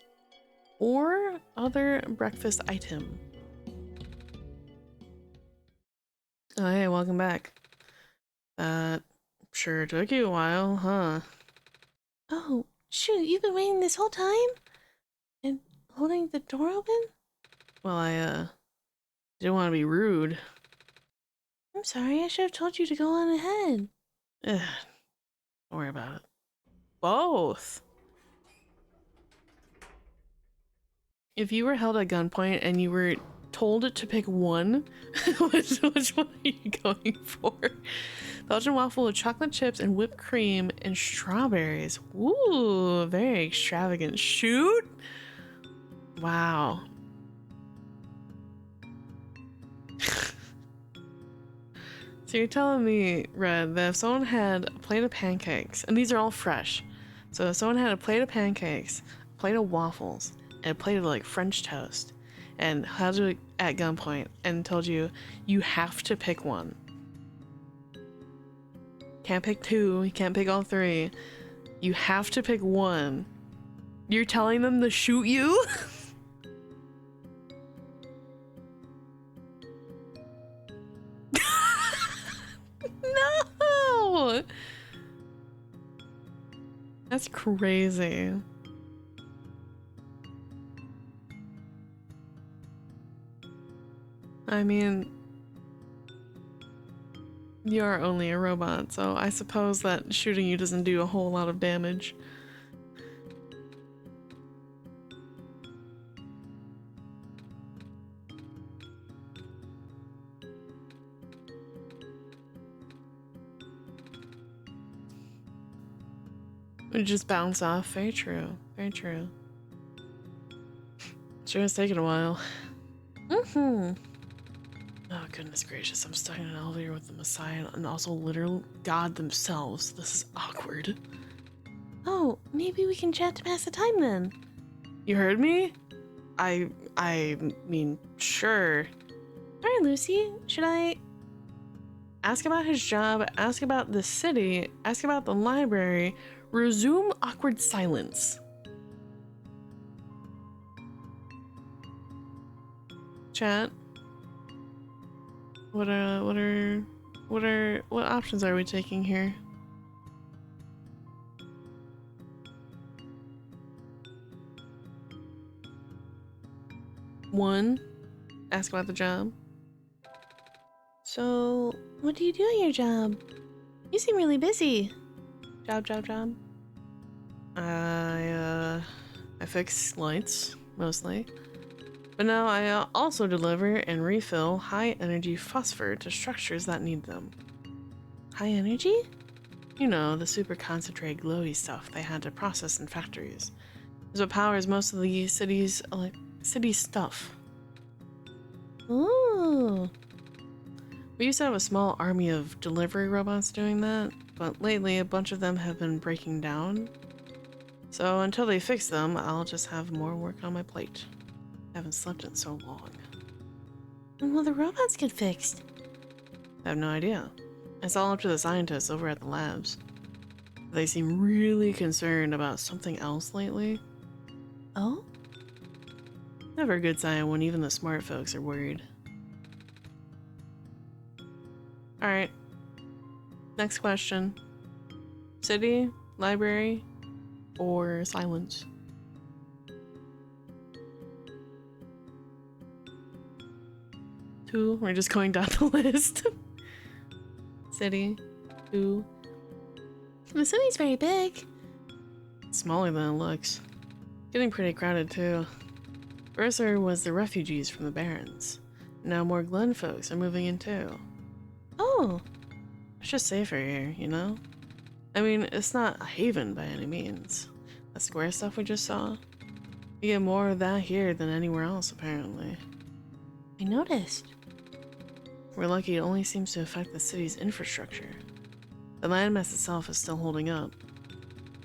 or other breakfast item? Oh, hey, welcome back. That sure took you a while, huh? Oh, shoot, you've been waiting this whole time? And holding the door open? Well, I didn't want to be rude. I'm sorry, I should have told you to go on ahead. Ugh, don't worry about it. Both! If you were held at gunpoint and you were told to pick one, which one are you going for? Belgian waffle with chocolate chips and whipped cream and strawberries. Ooh, very extravagant. Shoot! Wow. So you're telling me, Red, that if someone had a plate of pancakes, and these are all fresh, so if someone had a plate of pancakes, a plate of waffles, and a plate of like French toast, and held you at gunpoint and told you you have to pick one. Can't pick two, you can't pick all three. You have to pick one. You're telling them to shoot you? No! That's crazy. I mean, you are only a robot, so I suppose that shooting you doesn't do a whole lot of damage. It just bounce off. Very true. Very true. Sure has taken a while. Mm-hmm. Oh, goodness gracious. I'm stuck in an elevator with the Messiah and also literal God themselves. This is awkward. Oh, maybe we can chat to pass the time then. You heard me? I mean, sure. Alright, Lucy. Should I ask about his job, ask about the city, ask about the library, resume awkward silence? Chat. What options are we taking here? One, ask about the job. So, what do you do at your job? You seem really busy. Job. I fix lights, mostly. But now I also deliver and refill high-energy phosphor to structures that need them. High energy? You know, the super concentrated glowy stuff they had to process in factories. Is what powers most of the city's stuff. Ooh. We used to have a small army of delivery robots doing that, but lately a bunch of them have been breaking down. So until they fix them, I'll just have more work on my plate. I haven't slept in so long. When will the robots get fixed? I have no idea. It's all up to the scientists over at the labs. They seem really concerned about something else lately. Oh? Never a good sign when even the smart folks are worried. Alright. Next question. City, library, or silence? Two. We're just going down the list. City. Two. The city's very big. Smaller than it looks. Getting pretty crowded too. First there was the refugees from the Barrens. Now more Glen folks are moving in too. Oh. It's just safer here, you know? I mean, it's not a haven by any means. That square stuff we just saw. You get more of that here than anywhere else, apparently. I noticed. We're lucky it only seems to affect the city's infrastructure. The landmass itself is still holding up.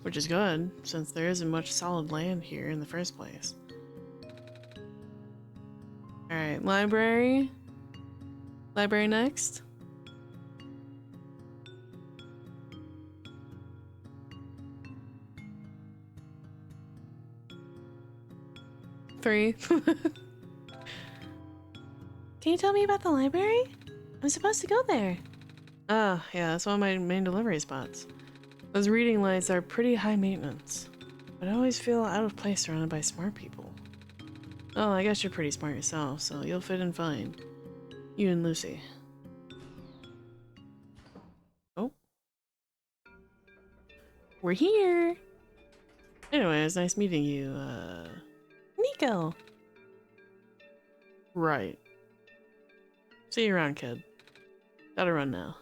Which is good, since there isn't much solid land here in the first place. Alright, library. Library next. Three. Can you tell me about the library? I'm supposed to go there. Ah, yeah, that's one of my main delivery spots. Those reading lights are pretty high maintenance, but I always feel out of place surrounded by smart people. Oh, I guess you're pretty smart yourself, so you'll fit in fine. You and Lucy. Oh. We're here! Anyway, it's nice meeting you, Niko! Right. See you around, kid. Gotta run now.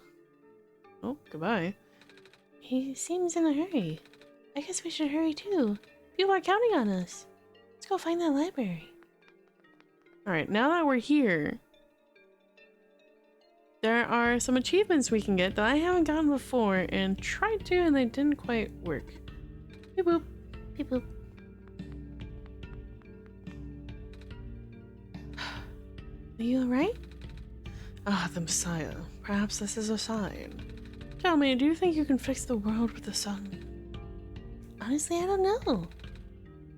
Oh, goodbye. He seems in a hurry. I guess we should hurry too. People are counting on us. Let's go find that library. Alright, now that we're here, There are some achievements we can get that I haven't gotten before and tried to and they didn't quite work. Beep boop. Beep boop. Are you alright? Ah, the Messiah. Perhaps this is a sign. Tell me, do you think you can fix the world with the sun? Honestly, I don't know.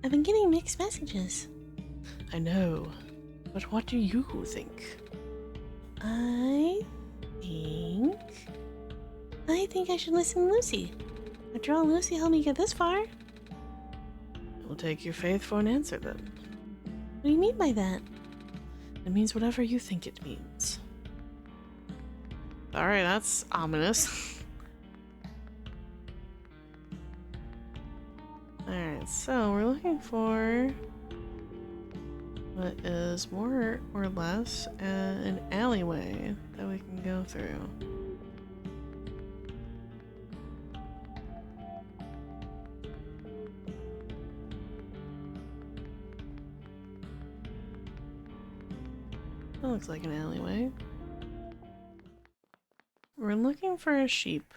I've been getting mixed messages. I know, but what do you think? I think I should listen to Lucy. After all, Lucy helped me get this far. We'll take your faith for an answer then. What do you mean by that? It means whatever you think it means. Alright, that's ominous. Alright, so we're looking for what is more or less an alleyway that we can go through. That looks like an alleyway. We're looking for a sheep.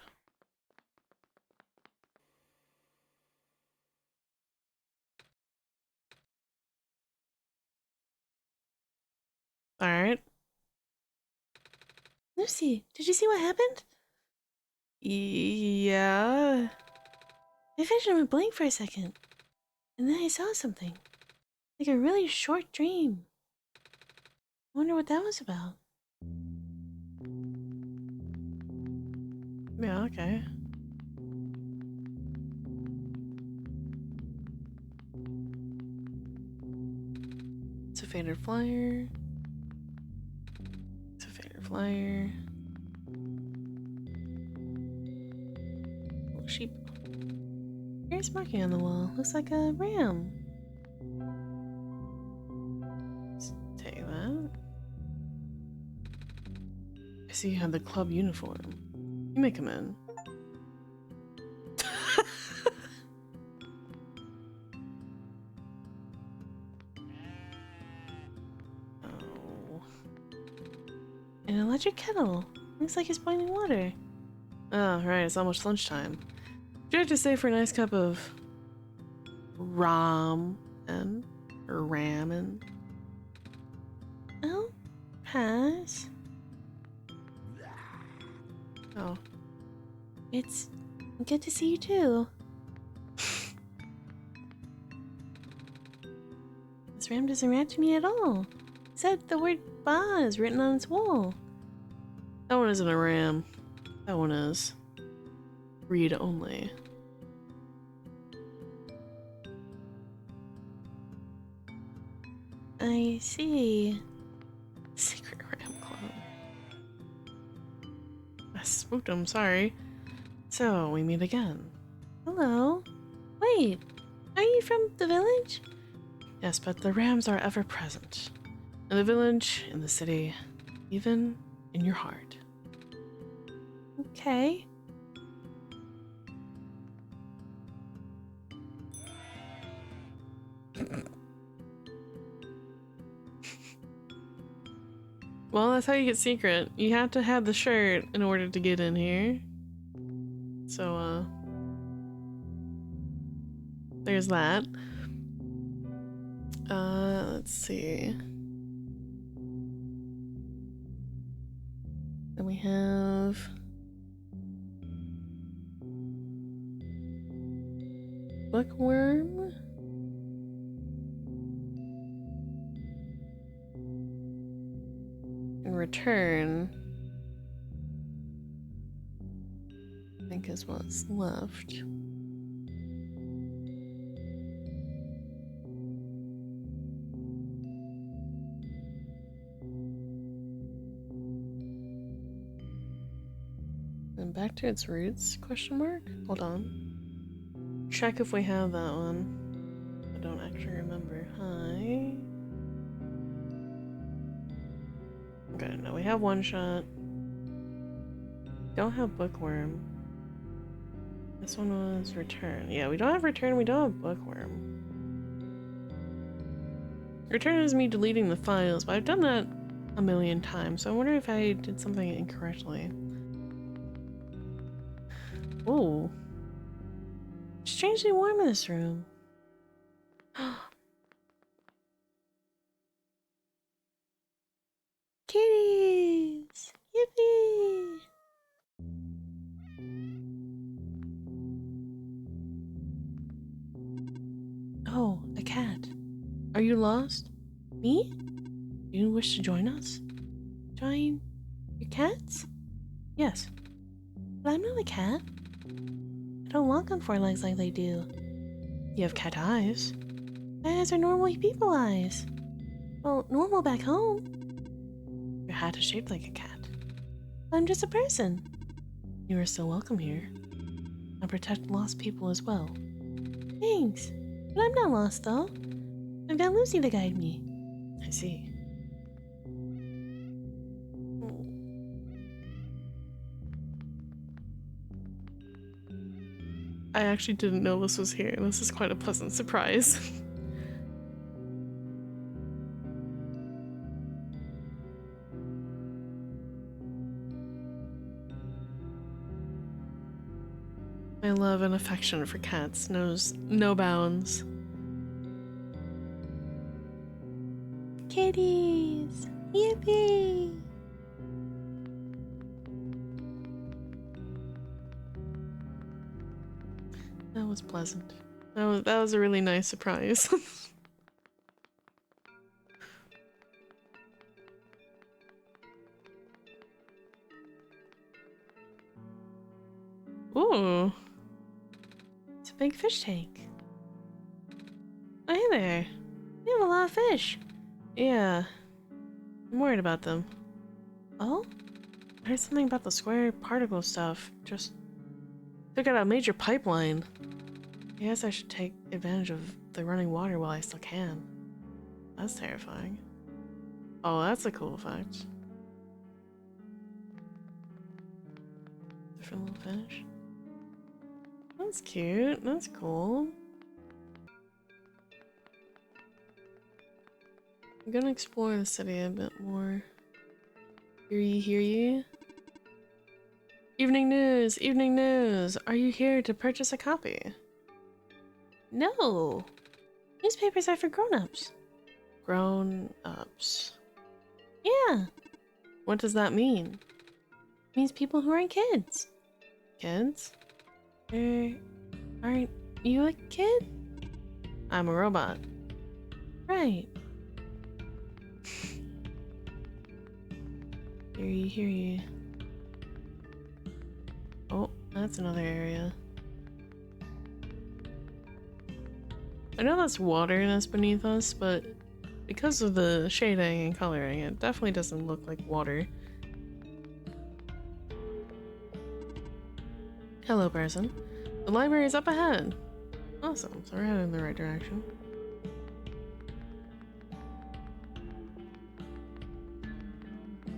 Alright. Lucy, did you see what happened? Yeah. My vision went blank for a second. And then I saw something. Like a really short dream. I wonder what that was about. Yeah, okay. It's a faded flyer. It's a faded flyer. Little sheep. Here's marking on the wall. Looks like a ram. Let's take that. I see you have the club uniform. You may come in. Oh. An electric kettle. Looks like it's boiling water. Oh, right, it's almost lunchtime. Would you like to stay for a nice cup of ramen or ramen? Oh, pass. Oh. It's good to see you too. This ram doesn't react to me at all. It said the word "ba" is written on its wall. That one isn't a ram. That one is read only. I see. Secret ram club. I spooked him, sorry. So, we meet again. Hello. Wait, are you from the village? Yes, but the rams are ever present. In the village, in the city, even in your heart. Okay. Well, that's how you get secret. You have to have the shirt in order to get in here. So, there's that. Let's see. Then we have bookworm. And return. I think is what's left. And back to its roots, question mark? Hold on. Check if we have that one. I don't actually remember. Hi. Okay, no, we have one shot. Don't have bookworm. This one was return. Yeah, we don't have return, we don't have bookworm. Return is me deleting the files, but I've done that a million times, so I wonder if I did something incorrectly. Oh, strangely warm in this room. Kitties! Yippee! Oh, a cat. Are you lost? Me? Do you wish to join us? Join your cats? Yes. But I'm not a cat. I don't walk on four legs like they do. You have cat eyes. My eyes are normal people eyes. Well, normal back home. Your hat is shaped like a cat. I'm just a person. You are still welcome here. I protect lost people as well. Thanks. But I'm not lost though. I've got Lucy to guide me. I see. I actually didn't know this was here. This is quite a pleasant surprise. My love and affection for cats knows no bounds. Kitties! Yippee! That was pleasant. That was a really nice surprise. Ooh. It's a big fish tank. Oh, hey there. You have a lot of fish. Yeah. I'm worried about them. Oh? I heard something about the square particle stuff. Just took out a major pipeline. I guess I should take advantage of the running water while I still can. That's terrifying. Oh, that's a cool effect. Different little fish. That's cute. That's cool. I'm gonna explore the city a bit more. Hear ye, hear ye? Evening news! Evening news! Are you here to purchase a copy? No! Newspapers are for grown-ups. Grown-ups. Yeah! What does that mean? It means people who aren't kids. Kids? Aren't you a kid? I'm a robot. Right. Hear ye, hear ye. Oh, that's another area. I know that's water that's beneath us, but because of the shading and coloring, it definitely doesn't look like water. Hello, person. The library is up ahead. Awesome, so we're heading in the right direction.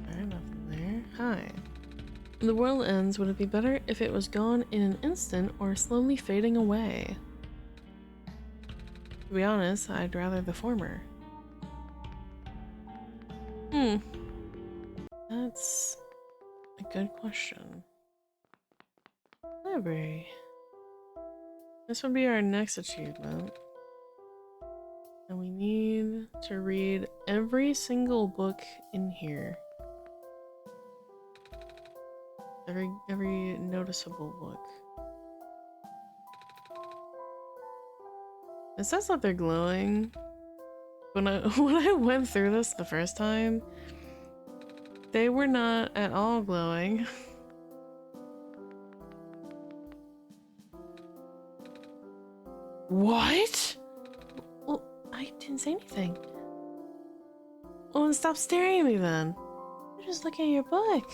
Alright, nothing there. Hi. When the world ends, would it be better if it was gone in an instant or slowly fading away? To be honest, I'd rather the former. That's a good question. Library. This would be our next achievement. And we need to read every single book in here. Every noticeable book. It says that they're glowing. When I went through this the first time, they were not at all glowing. What? Well, I didn't say anything. Well, then stop staring at me then. You're just looking at your book.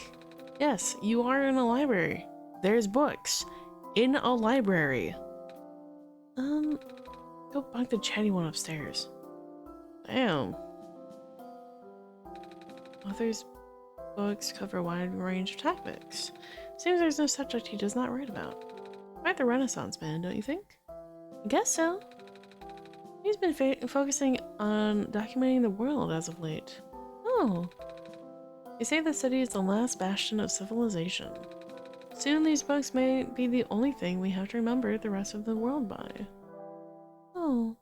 Yes, you are in a library. There's books. In a library. Go bunk the chatty one upstairs. Damn. Author's books cover a wide range of topics. Seems there's no subject he does not write about. Quite the Renaissance man, don't you think? I guess so. He's been focusing on documenting the world as of late. Oh, They say the city is the last bastion of civilization. Soon these books may be the only thing we have to remember the rest of the world by. Oh.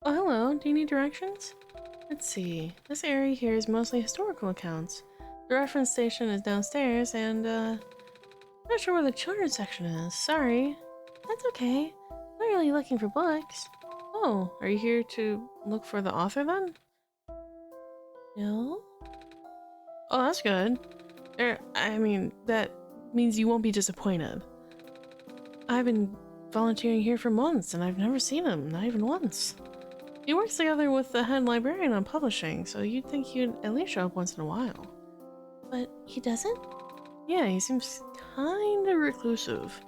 Oh, hello. Do you need directions? Let's see. This area here is mostly historical accounts. The reference station is downstairs, and, I'm not sure where the children's section is. Sorry. That's okay. I'm not really looking for books. Oh, are you here to look for the author then? No? Oh, that's good. I mean, that means you won't be disappointed. I've been volunteering here for months, and I've never seen him, not even once. He works together with the head librarian on publishing, so you'd think he'd at least show up once in a while. But he doesn't? Yeah, he seems kinda reclusive,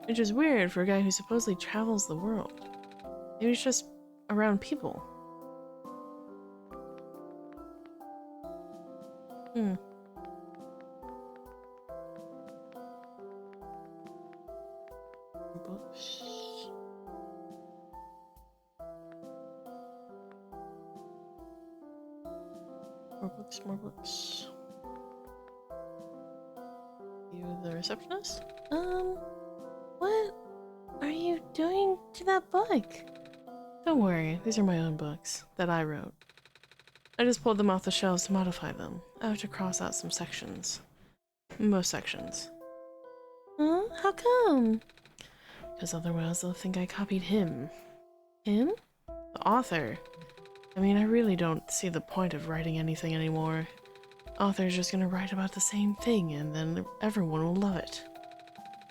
which is weird for a guy who supposedly travels the world. Maybe he's just around people. Hmm. Books. More books, more books. You the receptionist? What are you doing to that book? Don't worry, these are my own books that I wrote. I just pulled them off the shelves to modify them. I have to cross out some sections. Most sections. Huh? How come? Because otherwise they'll think I copied him. Him? The author. I mean, I really don't see the point of writing anything anymore. Author's just gonna write about the same thing and then everyone will love it.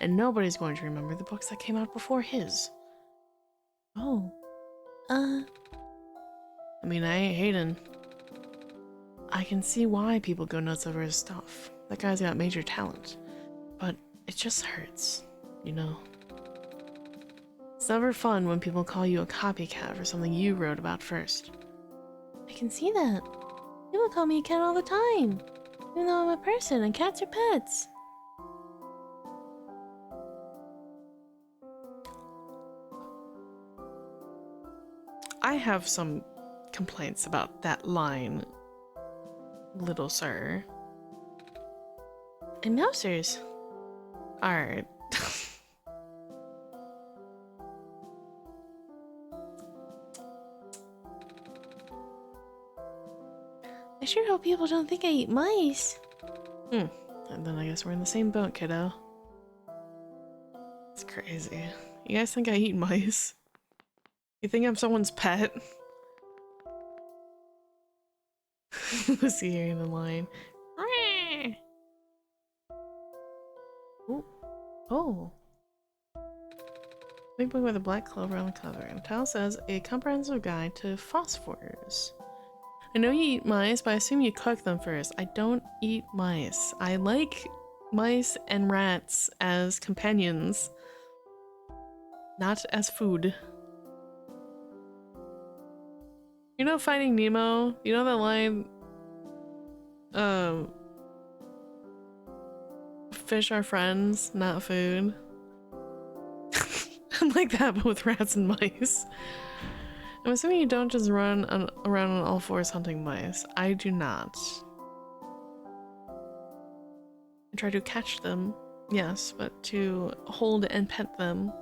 And nobody's going to remember the books that came out before his. Oh. I mean, I ain't hating. I can see why people go nuts over his stuff. That guy's got major talent. But it just hurts, you know? It's never fun when people call you a copycat for something you wrote about first. I can see that. People call me a cat all the time. Even though I'm a person and cats are pets. I have some complaints about that line, little sir. And mousers. Alright. I sure hope people don't think I eat mice. And then I guess we're in the same boat, kiddo. It's crazy. You guys think I eat mice? You think I'm someone's pet? Who's he hearing the line? Ooh. Oh. Big book with a black clover on the cover. And the title says, a comprehensive guide to phosphors. I know you eat mice, but I assume you cook them first. I don't eat mice. I like mice and rats as companions, not as food. You know Finding Nemo? You know that line? Fish are friends, not food. I'm like that, but with rats and mice. I'm assuming you don't just run around on all fours hunting mice. I do not. I try to catch them, yes, but to hold and pet them.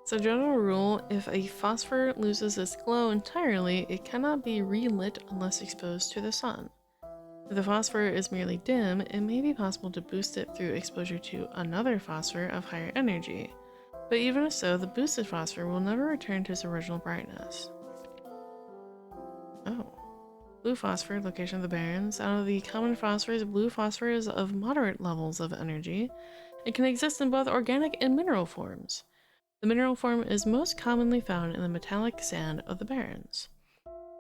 So general rule, if a phosphor loses its glow entirely, it cannot be relit unless exposed to the sun. If the phosphor is merely dim, it may be possible to boost it through exposure to another phosphor of higher energy. But even if so, the boosted phosphor will never return to its original brightness. Oh. Blue phosphor, location of the barrens. Out of the common phosphors, blue phosphor is of moderate levels of energy. It can exist in both organic and mineral forms. The mineral form is most commonly found in the metallic sand of the barrens.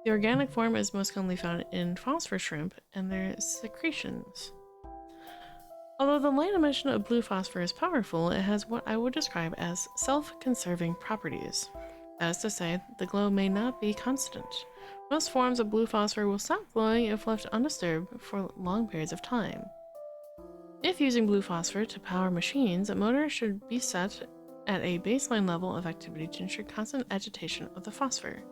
The organic form is most commonly found in phosphor shrimp and their secretions. Although the light emission of blue phosphor is powerful, it has what I would describe as self-conserving properties. That is to say, the glow may not be constant. Most forms of blue phosphor will stop glowing if left undisturbed for long periods of time. If using blue phosphor to power machines, a motor should be set at a baseline level of activity to ensure constant agitation of the phosphor.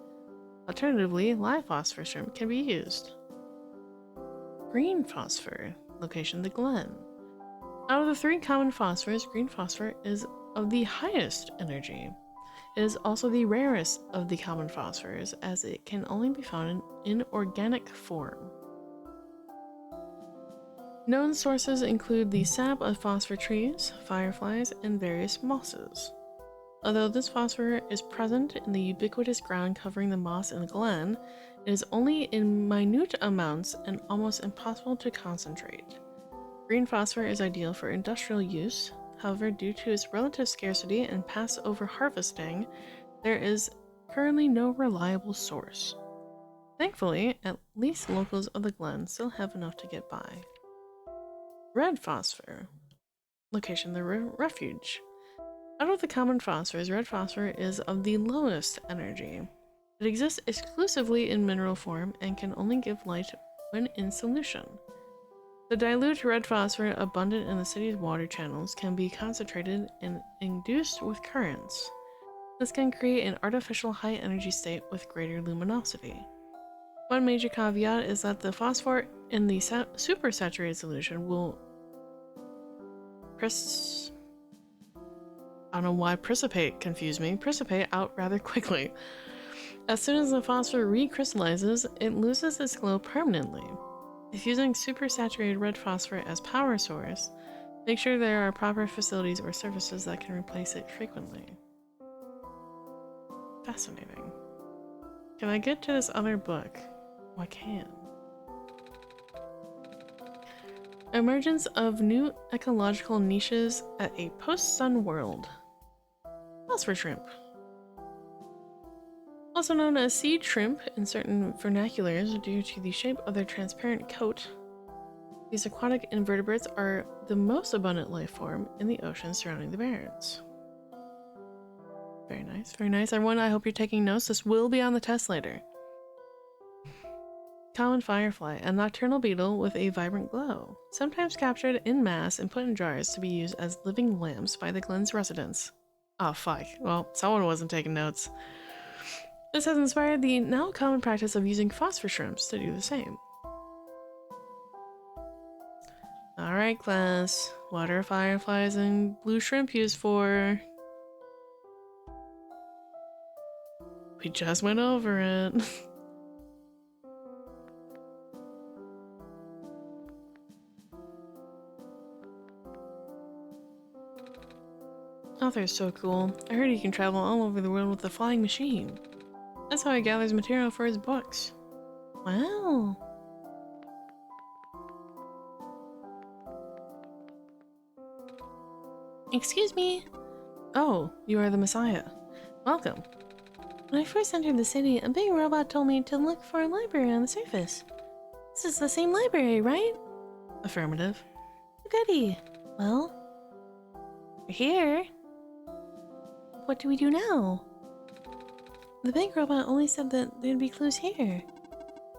Alternatively, live phosphor shrimp can be used. Green phosphor. Location: the Glen. Out of the 3 common phosphors, green phosphor is of the highest energy. It is also the rarest of the common phosphors, as it can only be found in organic form. Known sources include the sap of phosphor trees, fireflies, and various mosses. Although this phosphor is present in the ubiquitous ground covering the moss in the glen, it is only in minute amounts and almost impossible to concentrate. Green phosphor is ideal for industrial use. However, due to its relative scarcity and pass-over harvesting, there is currently no reliable source. Thankfully, at least locals of the glen still have enough to get by. Red phosphor. Location: the refuge. Out of the common phosphors, red phosphor is of the lowest energy. It exists exclusively in mineral form and can only give light when in solution. The dilute red phosphor abundant in the city's water channels can be concentrated and induced with currents. This can create an artificial high energy state with greater luminosity. One major caveat is that the phosphor in the supersaturated solution will I don't know why precipitate confused me. Precipitate out rather quickly. As soon as the phosphor recrystallizes, it loses its glow permanently. If using supersaturated red phosphor as power source, make sure there are proper facilities or services that can replace it frequently. Fascinating. Can I get to this other book? Oh, I can. Emergence of new ecological niches at a post-sun world. Phosphor shrimp. Also known as seed shrimp in certain vernaculars due to the shape of their transparent coat, these aquatic invertebrates are the most abundant life form in the ocean surrounding the Barrens. Very nice, very nice. Everyone, I hope you're taking notes. This will be on the test later. Common firefly, a nocturnal beetle with a vibrant glow, sometimes captured in mass and put in jars to be used as living lamps by the Glen's residents. Oh fuck, well, someone wasn't taking notes. This has inspired the now common practice of using phosphor shrimps to do the same. Alright class, what are fireflies and blue shrimp used for? We just went over it. Author's so cool. I heard he can travel all over the world with a flying machine. That's how he gathers material for his books. Wow. Excuse me. Oh, you are the Messiah. Welcome. When I first entered the city, a big robot told me to look for a library on the surface. This is the same library, right? Affirmative. Goody. Well, we're here. What do we do now? The big robot only said that there'd be clues here.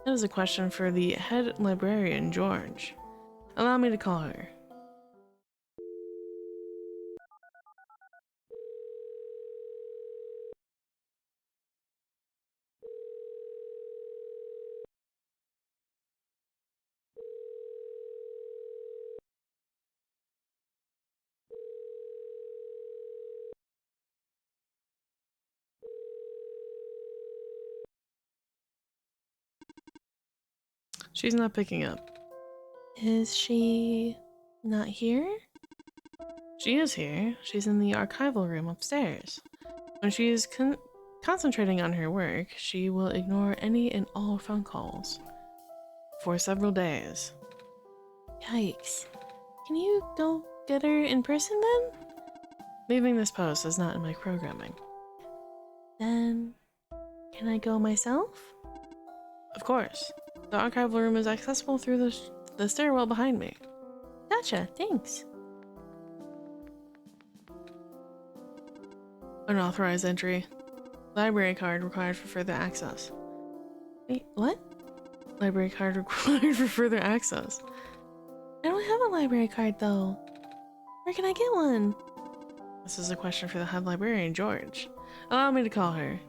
That is a question for the head librarian, George. Allow me to call her. She's not picking up. Is she not here? She is here. She's in the archival room upstairs. When she is concentrating on her work, she will ignore any and all phone calls. For several days. Yikes. Can you go get her in person then? Leaving this post is not in my programming. Then, can I go myself? Of course. The archival room is accessible through the stairwell behind me. Gotcha, thanks. Unauthorized entry. Library card required for further access. Wait, what? Library card required for further access. I don't have a library card though. Where can I get one? This is a question for the head librarian, George. Allow me to call her.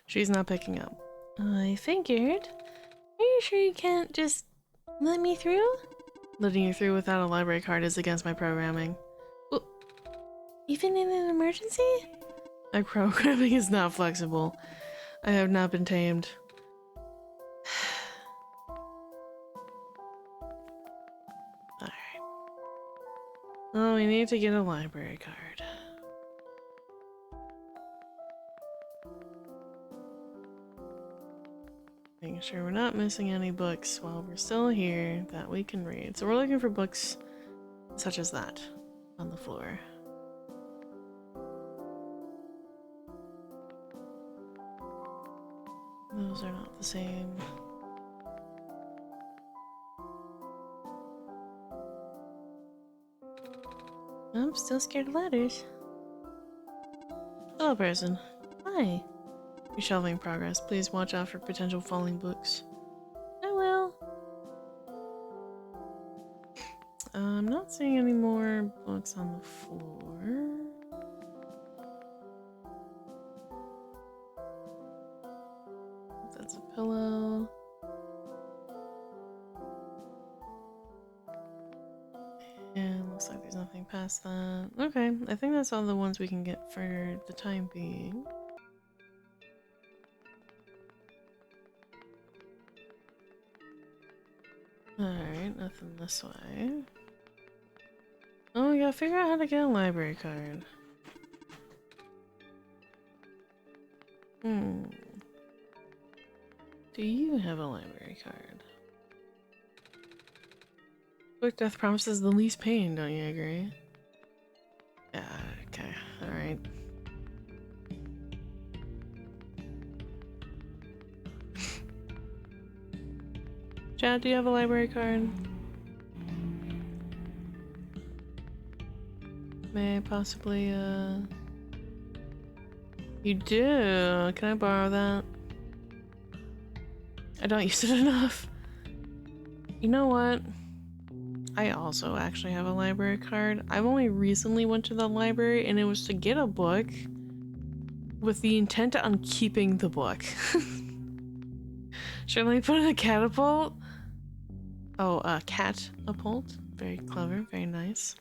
She's not picking up. I figured. Are you sure you can't just let me through? Letting you through without a library card is against my programming. Well, even in an emergency? My programming is not flexible. I have not been tamed. Alright. Well, we need to get a library card. Making sure we're not missing any books while we're still here that we can read. So we're looking for books such as that on the floor. Those are not the same. I'm still scared of ladders. Hello, person. Hi. Reshelving progress. Please watch out for potential falling books. I will. I'm not seeing any more books on the floor. That's a pillow. And looks like there's nothing past that. Okay, I think that's all the ones we can get for the time being. Alright, nothing this way. Oh, we gotta figure out how to get a library card. Do you have a library card? Quick death promises the least pain, don't you agree? Yeah, okay, alright. Chad, do you have a library card? May I possibly, You do? Can I borrow that? I don't use it enough. You know what? I also actually have a library card. I've only recently went to the library and it was to get a book with the intent on keeping the book. Should I put in a catapult? Oh, catapult. Very clever, very nice.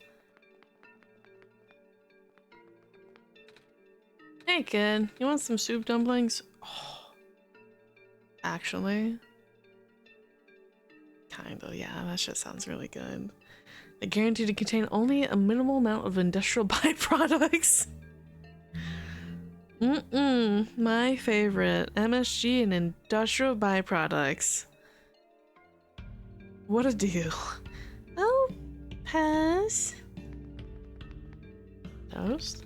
Hey kid, you want some soup dumplings? Oh, actually. Kinda, yeah, that shit sounds really good. They're guaranteed to contain only a minimal amount of industrial byproducts. My favorite. MSG and industrial byproducts. What a deal. Oh, pass. Toast?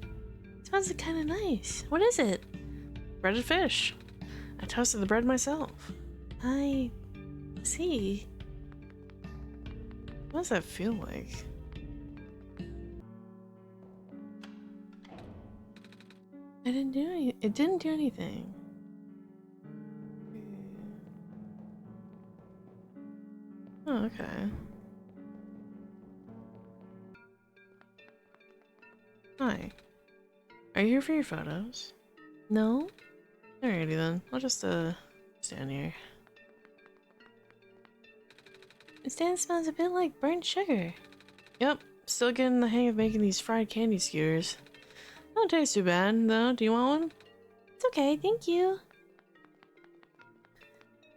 Sounds kind of nice. What is it? Breaded fish. I toasted the bread myself. I see. What does that feel like? It didn't do anything. Oh, okay. Hi. Are you here for your photos? No? Alrighty then. I'll just, stand here. It smells a bit like burnt sugar. Yep. Still getting the hang of making these fried candy skewers. Don't taste too bad, though. Do you want one? It's okay, thank you.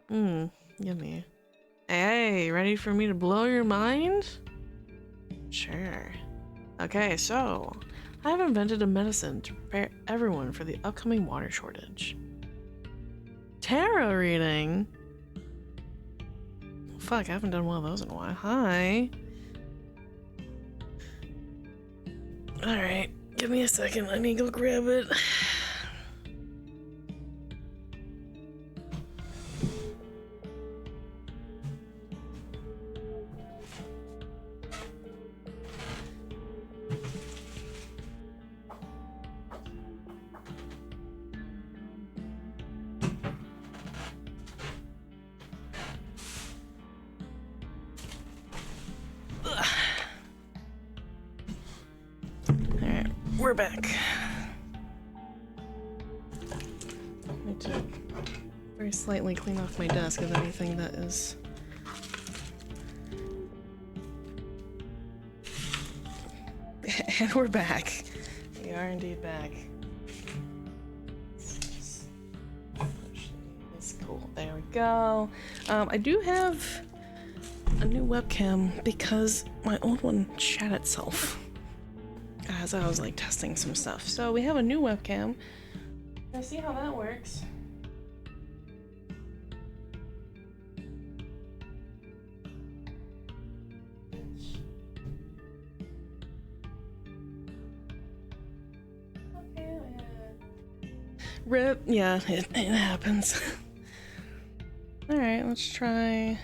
Yummy. Hey, ready for me to blow your mind? Sure. Okay, so I've invented a medicine to prepare everyone for the upcoming water shortage. Tarot reading? Fuck, I haven't done one of those in a while. Hi. Alright, Give me a second, let me go grab it. Alright, we're back. I need to very slightly clean off my desk of anything that is... And we're back. We are indeed back. It's cool. There we go. I do have a new webcam because my old one shat itself as I was like testing some stuff. So we have a new webcam. Let's see how that works. Rip, yeah, it happens. Alright, let's try.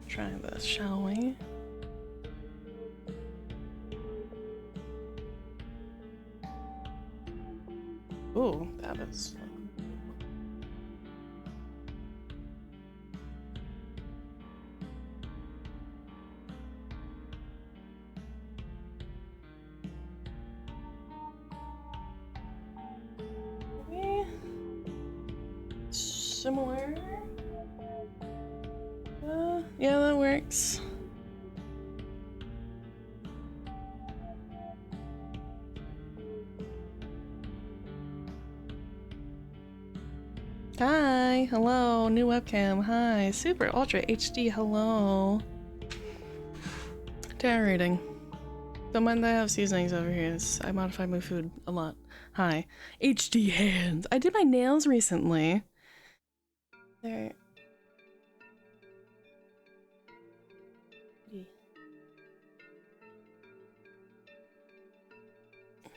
Try this, shall we? Ooh, that is. Similar. Yeah, that works. Hi, hello, new webcam. Hi, super ultra HD. Hello. Tarot reading. Don't mind that I have seasonings over here. I modify my food a lot. Hi, HD hands. I did my nails recently. There.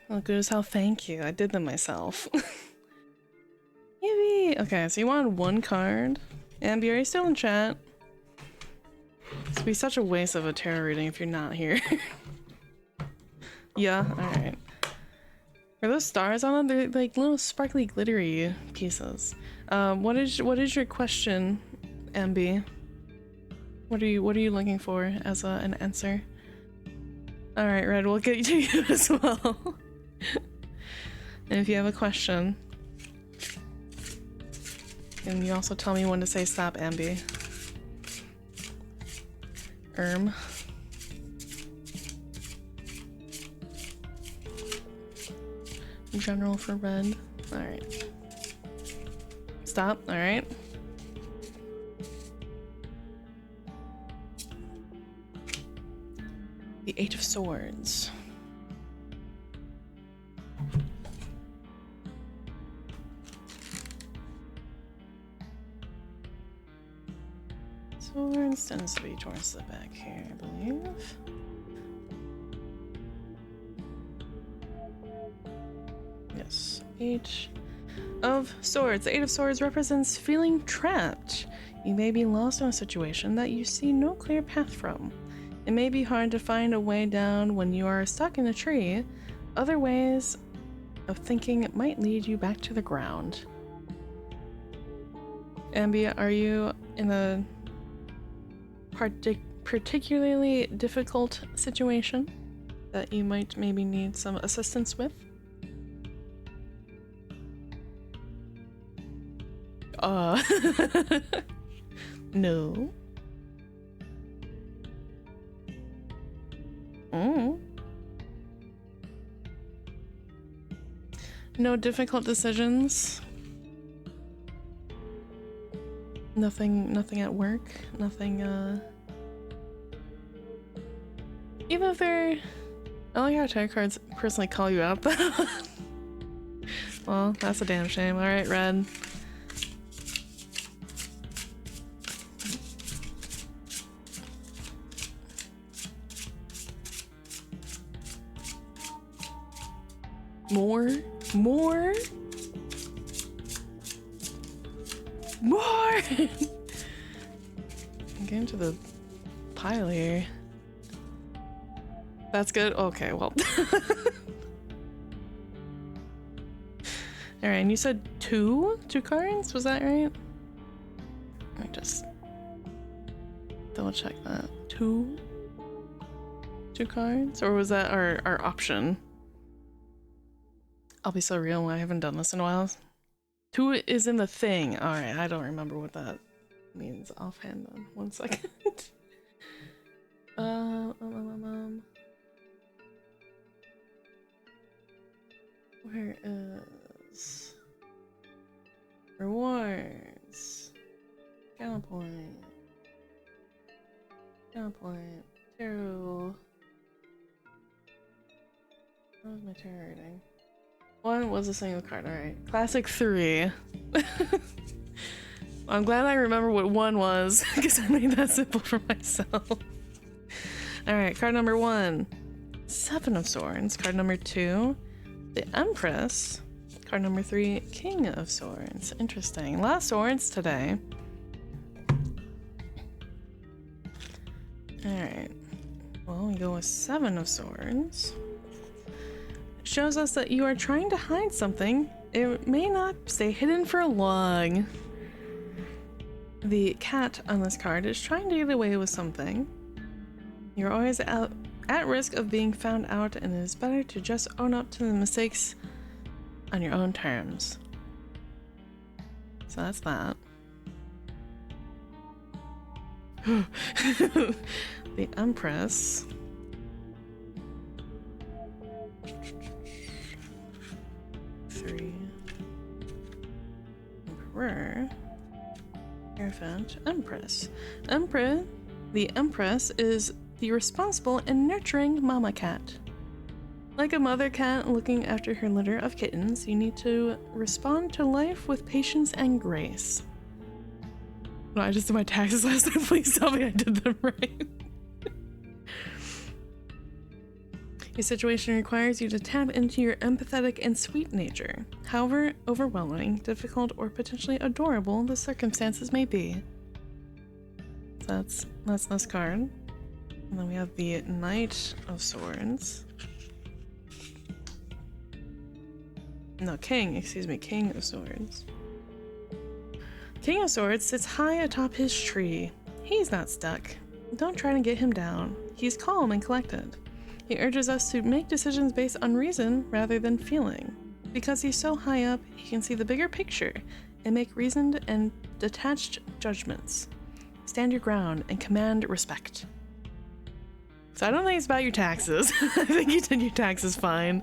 Look, good as hell. Thank you. I did them myself. Yippee! Okay, so you wanted one card. Ambi, are you still in chat? It'd be such a waste of a tarot reading if you're not here. Yeah, alright. Are those stars on them? They're like little sparkly glittery pieces. What is your question, Ambi? What are you looking for as an answer? Alright, Red, we'll get to you as well. And if you have a question, and you also tell me when to say stop, Ambi. General for Red. Alright. Stop, alright. The Eight of Swords. Swords tends to be towards the back here, I believe. Yes, Eight of Swords. The Eight of Swords represents feeling trapped. You may be lost in a situation that you see no clear path from. It may be hard to find a way down when you are stuck in a tree. Other ways of thinking might lead you back to the ground. Ambi, are you in a particularly difficult situation that you might maybe need some assistance with? No. No difficult decisions. Nothing at work. Nothing, even if they're... I like how tarot cards personally call you out, though. Well, that's a damn shame. Alright, Red. More. More. More. Get into the pile here. That's good. Okay, well. All right, and you said two cards? Was that right? Let me just double check that. Two cards? Or was that our option? I'll be so real, I haven't done this in a while. Two is in the thing. All right, I don't remember what that means offhand then. 1 second. Where is rewards? Counterpoint. Counterpoint. Tarot. What was my tarot reading? 1 was a single card. Alright. Classic 3. I'm glad I remember what 1 was, because I made that simple for myself. Alright, card number 1. 7 of Swords. Card number 2. The Empress. Card number 3. King of Swords. Interesting. A lot of swords today. Alright. Well, we go with 7 of Swords. Shows us that you are trying to hide something. It may not stay hidden for long. The cat on this card is trying to get away with something. You're always at risk of being found out, and it is better to just own up to the mistakes on your own terms. So that's that. The Empress. Three. Emperor. Hierophant. Empress. The Empress is the responsible and nurturing mama cat. Like a mother cat looking after her litter of kittens, you need to respond to life with patience and grace. No, I just did my taxes last time. Please tell me I did them right. Your situation requires you to tap into your empathetic and sweet nature. However overwhelming, difficult, or potentially adorable the circumstances may be. So that's this card. And then we have the Knight of Swords. No, King of Swords. King of Swords sits high atop his tree. He's not stuck. Don't try to get him down. He's calm and collected. He urges us to make decisions based on reason rather than feeling. Because he's so high up, he can see the bigger picture and make reasoned and detached judgments. Stand your ground and command respect. So I don't think it's about your taxes. I think you did your taxes fine.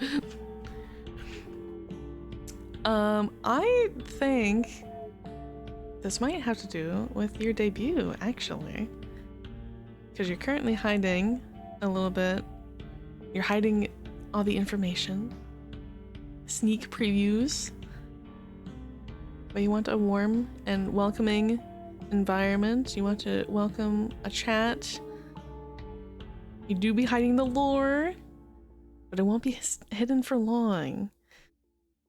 I think this might have to do with your debut, actually. Because you're currently hiding a little bit. You're hiding all the information. Sneak previews. But you want a warm and welcoming environment. You want to welcome a chat. You do be hiding the lore, but it won't be hidden for long.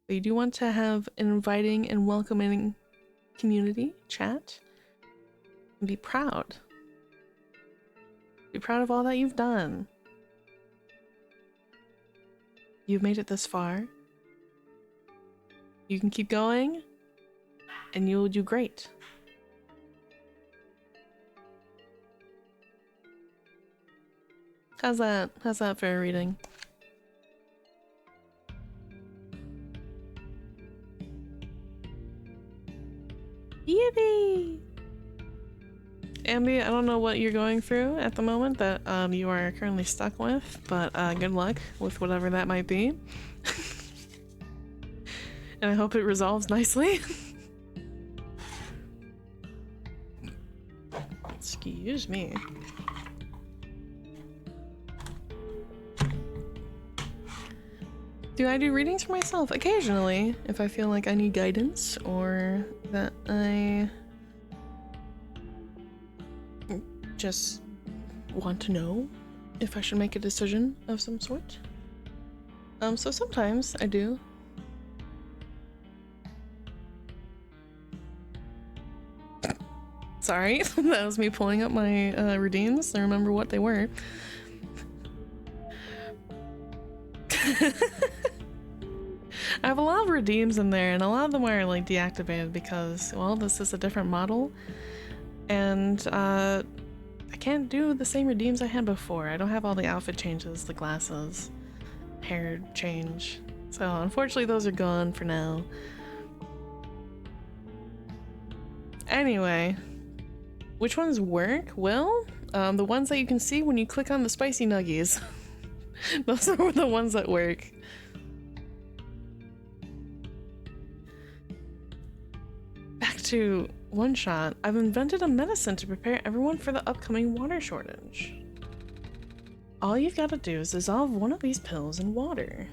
But you do want to have an inviting and welcoming community, chat, and be proud. Be proud of all that you've done. You've made it this far. You can keep going, and you'll do great. How's that? How's that for a reading? Yippee! Ambi, I don't know what you're going through at the moment that you are currently stuck with, but good luck with whatever that might be. And I hope it resolves nicely. Excuse me. Do I do readings for myself? Occasionally, if I feel like I need guidance or that I just want to know if I should make a decision of some sort. So sometimes I do. Sorry, that was me pulling up my redeems to remember what they were. I have a lot of redeems in there, and a lot of them are like deactivated because, well, this is a different model, and I can't do the same redeems I had before. I don't have all the outfit changes, the glasses, hair change. So unfortunately, those are gone for now. Anyway, which ones work? Well, the ones that you can see when you click on the spicy nuggies. Those are the ones that work. Back to OneShot. I've invented a medicine to prepare everyone for the upcoming water shortage. All you've got to do is dissolve one of these pills in water.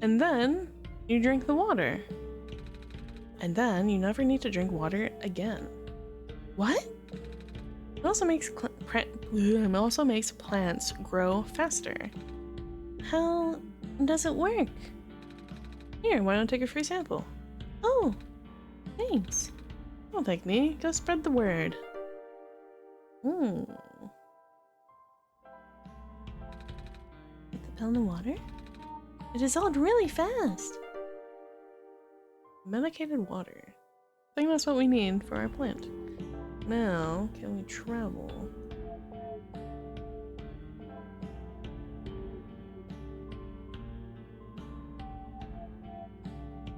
And then you drink the water. And then you never need to drink water again. What? It also makes plants grow faster. How does it work? Here, why don't I take a free sample? Oh, thanks. Don't thank me. Go spread the word. Put the pill in the water. It dissolved really fast. Medicated water. I think that's what we need for our plant. Now, can we travel?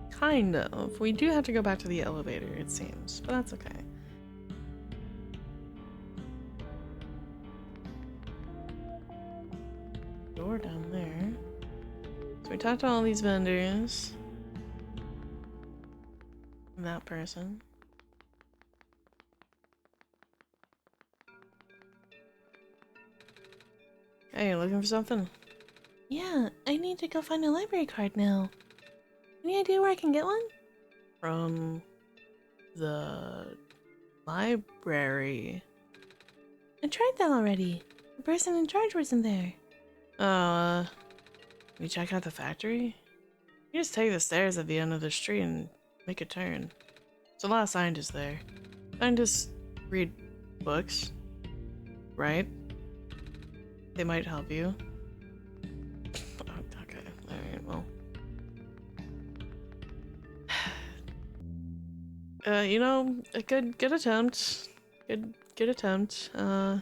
Kind of. We do have to go back to the elevator, it seems, but that's okay. Door down there. So we talked to all these vendors. And that person. Hey, looking for something? Yeah, I need to go find a library card now. Any idea where I can get one? From the library. I tried that already. The person in charge wasn't there. Can you check out the factory? You just take the stairs at the end of the street and make a turn. There's a lot of scientists there. Scientists read books, right? They might help you. Okay, alright, well. You know, a good attempt. Good attempt. Oh,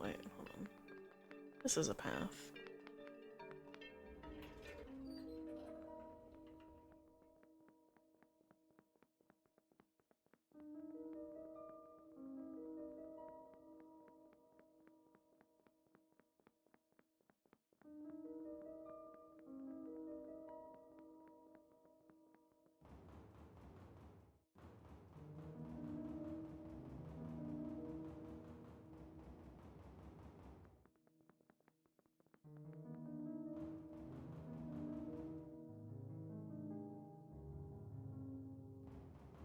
wait, hold on. This is a path.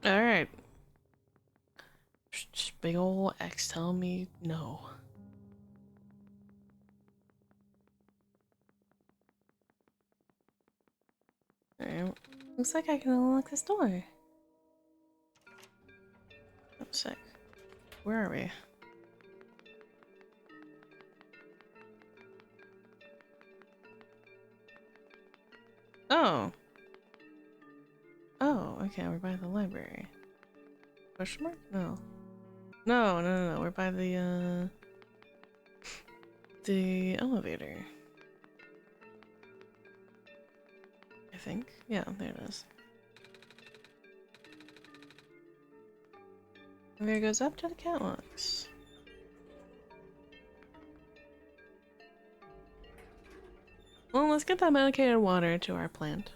Alright. Just big ol' X telling me no. Alright. Looks like I can unlock this door. Oh, sick. Where are we? Oh. Oh, okay, we're by the library. Question mark? No. No. We're by the elevator. I think. Yeah, there it is. And there it goes up to the catwalks. Well, let's get that medicated water to our plant.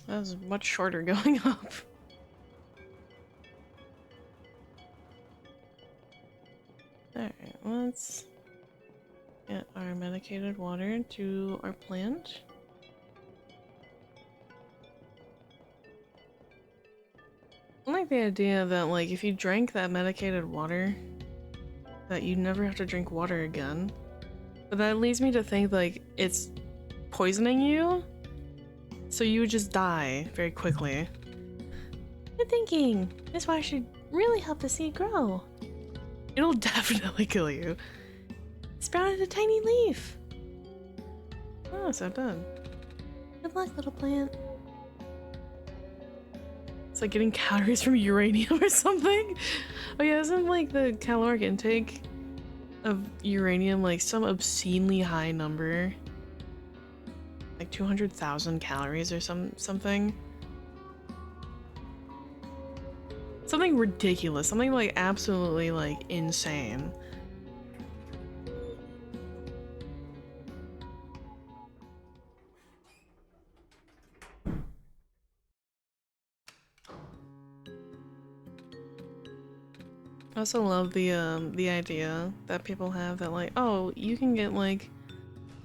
That was much shorter going up. let's get our medicated water to our plant. I like the idea that, like, if you drank that medicated water, that you never have to drink water again. But that leads me to think, like, it's poisoning you, so you would just die very quickly. Good thinking! This water should really help the seed grow. It'll definitely kill you. Sprouted a tiny leaf. Oh, so done. Good luck, little plant. It's like getting calories from uranium or something. Oh yeah, isn't like the caloric intake of uranium like some obscenely high number? Like 200,000 calories or something? Something ridiculous, something like absolutely like insane. I also love the idea that people have that like, oh, you can get like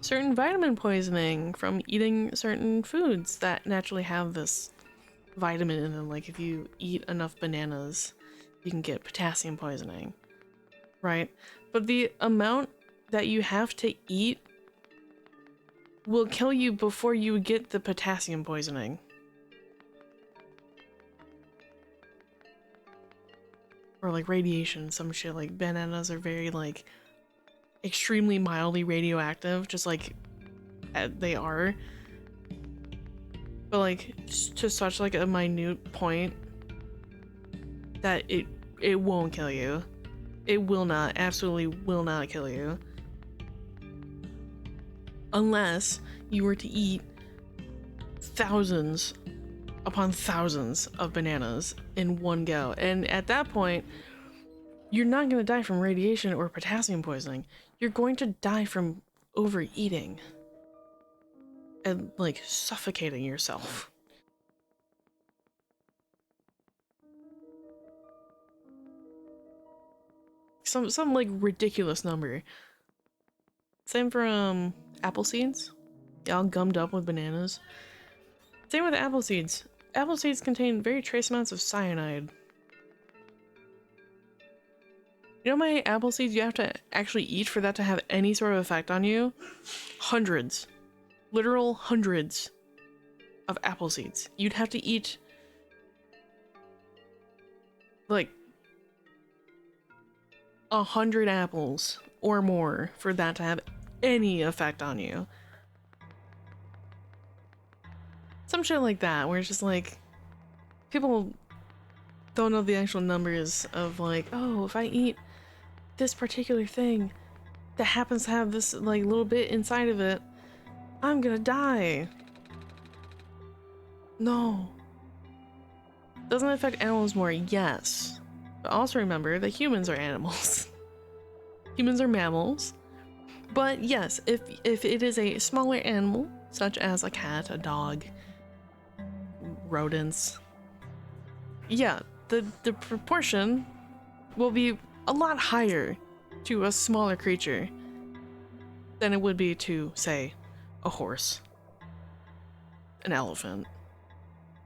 certain vitamin poisoning from eating certain foods that naturally have this vitamin in them. Like if you eat enough bananas, you can get potassium poisoning, right? But the amount that you have to eat will kill you before you get the potassium poisoning. Or like radiation, some shit. Like bananas are very like extremely mildly radioactive, just like they are, but like to such like a minute point that it won't kill you. It will not, absolutely will not kill you, unless you were to eat thousands upon thousands of bananas in one go. And at that point, you're not going to die from radiation or potassium poisoning. You're going to die from overeating and like suffocating yourself. Some like ridiculous number. Same for apple seeds. Yeah, all gummed up with bananas. Same with apple seeds. Apple seeds contain very trace amounts of cyanide. You know how many apple seeds you have to actually eat for that to have any sort of effect on you? Hundreds. Literal hundreds of apple seeds. You'd have to eat like 100 apples or more for that to have any effect on you. Some shit like that, where it's just like, people don't know the actual numbers of like, oh, if I eat this particular thing that happens to have this like little bit inside of it, I'm gonna die. No. Doesn't it affect animals more? Yes. But also remember that humans are animals. Humans are mammals. But yes, if it is a smaller animal, such as a cat, a dog, rodents, yeah, the proportion will be a lot higher to a smaller creature than it would be to, say, a horse, an elephant,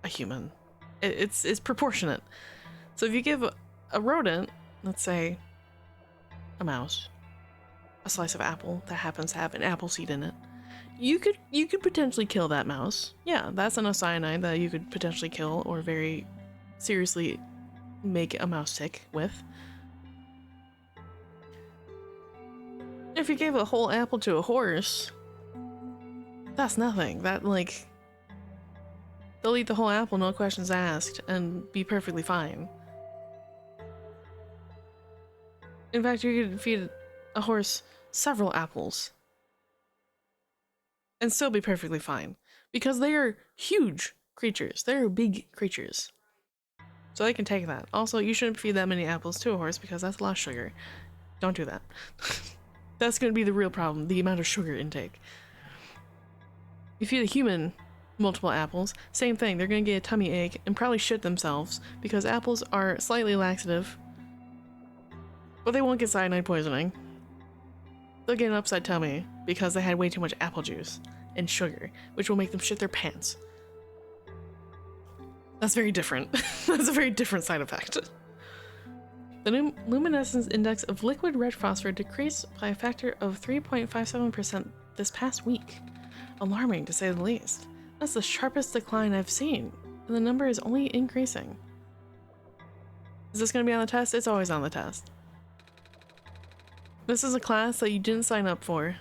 a human. It's proportionate. So if you give a rodent, let's say a mouse, a slice of apple that happens to have an apple seed in it, you could potentially kill that mouse. Yeah, that's enough cyanide that you could potentially kill or very seriously make a mouse sick with. If you gave a whole apple to a horse, that's nothing. That, like, they'll eat the whole apple, no questions asked, and be perfectly fine. In fact, you could feed a horse several apples and still be perfectly fine, because they are huge creatures. They are big creatures. So they can take that. Also, you shouldn't feed that many apples to a horse because that's a lot of sugar. Don't do that. That's going to be the real problem, the amount of sugar intake. If you feed a human multiple apples, same thing. They're going to get a tummy ache and probably shit themselves because apples are slightly laxative, but they won't get cyanide poisoning. They'll get an upset tummy because they had way too much apple juice and sugar, which will make them shit their pants. That's very different. That's a very different side effect. The luminescence index of liquid red phosphor decreased by a factor of 3.57% this past week. Alarming, to say the least. That's the sharpest decline I've seen, and the number is only increasing. Is this going to be on the test? It's always on the test. This is a class that you didn't sign up for.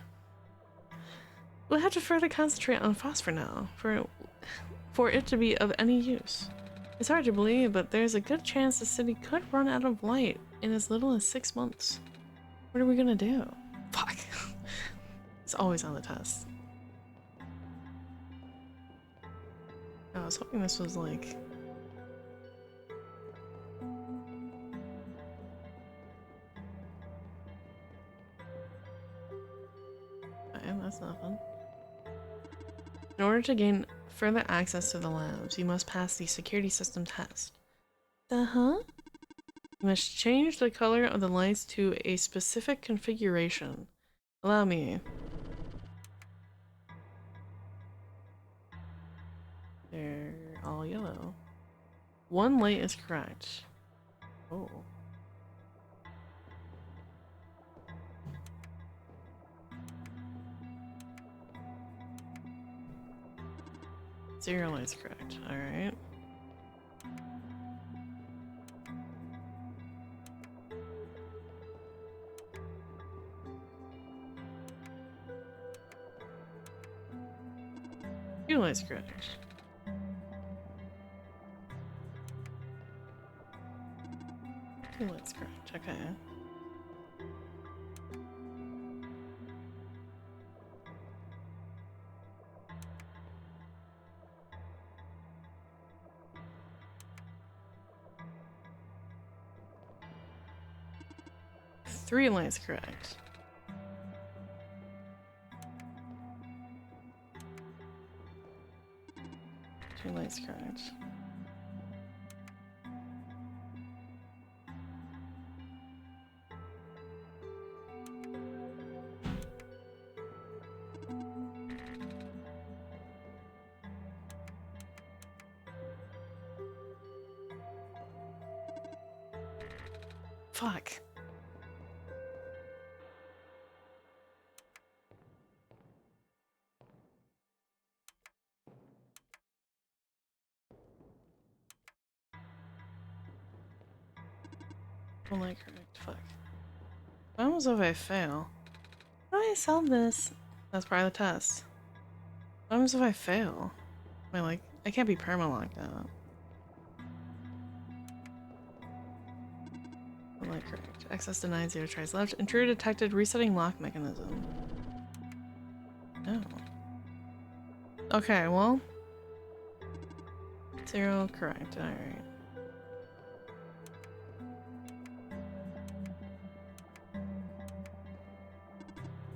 We'll have to further concentrate on phosphor now, for it to be of any use. It's hard to believe, but there's a good chance the city could run out of light in as little as 6 months. What are we gonna do? Fuck. It's always on the test. I was hoping this was like... That's nothing. In order to gain further access to the labs, you must pass the security system test. You must change the color of the lights to a specific configuration. Allow me. They're all yellow. One light is correct. Oh. Zero light's correct. Alright. Two light's correct. Two light's correct. Okay. Three lights correct. Two lights correct. Fuck. One light correct. Fuck. What happens if I fail? How do I solve this? That's part of the test. What happens if I fail? I mean, like, I can't be perma-locked out. One light correct. Access denied. 0 tries left. Intruder detected. Resetting lock mechanism. No. Okay, well. 0 correct. Alright.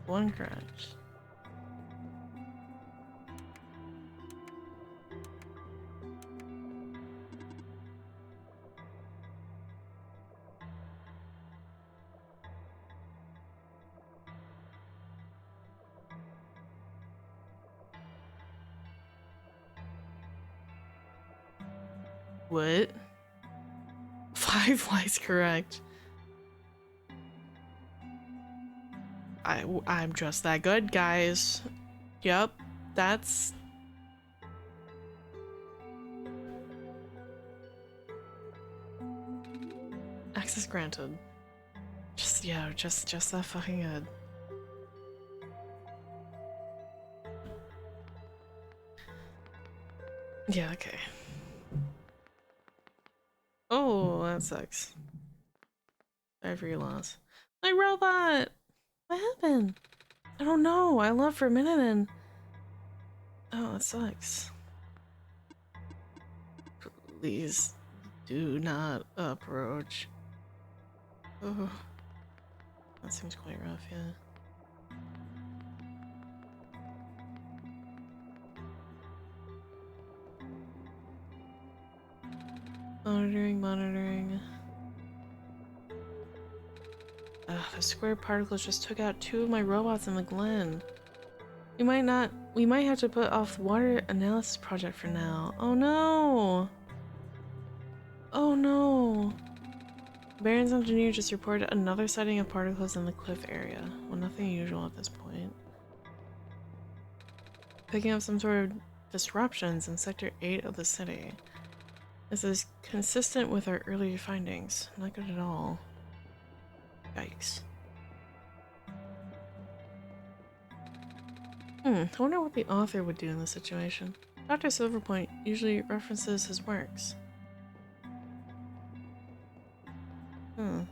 One correct. What? 5 lights correct. I'm just that good, guys. Yep, that's... Access granted. Just, yeah, just that fucking good. Yeah, okay. Oh, that sucks. Sorry for your loss. My robot! What happened? I don't know. I left for a minute and... Oh, that sucks. Please do not approach. Oh, that seems quite rough, yeah. Monitoring, monitoring. The square particles just took out 2 of my robots in the glen. We might have to put off the water analysis project for now. Oh no! Oh no! Baron's engineer just reported another sighting of particles in the cliff area. Well, nothing unusual at this point. Picking up some sort of disruptions in Sector 8 of the city. This is consistent with our earlier findings. Not good at all. Yikes. I wonder what the author would do in this situation. Dr. Silverpoint usually references his works. None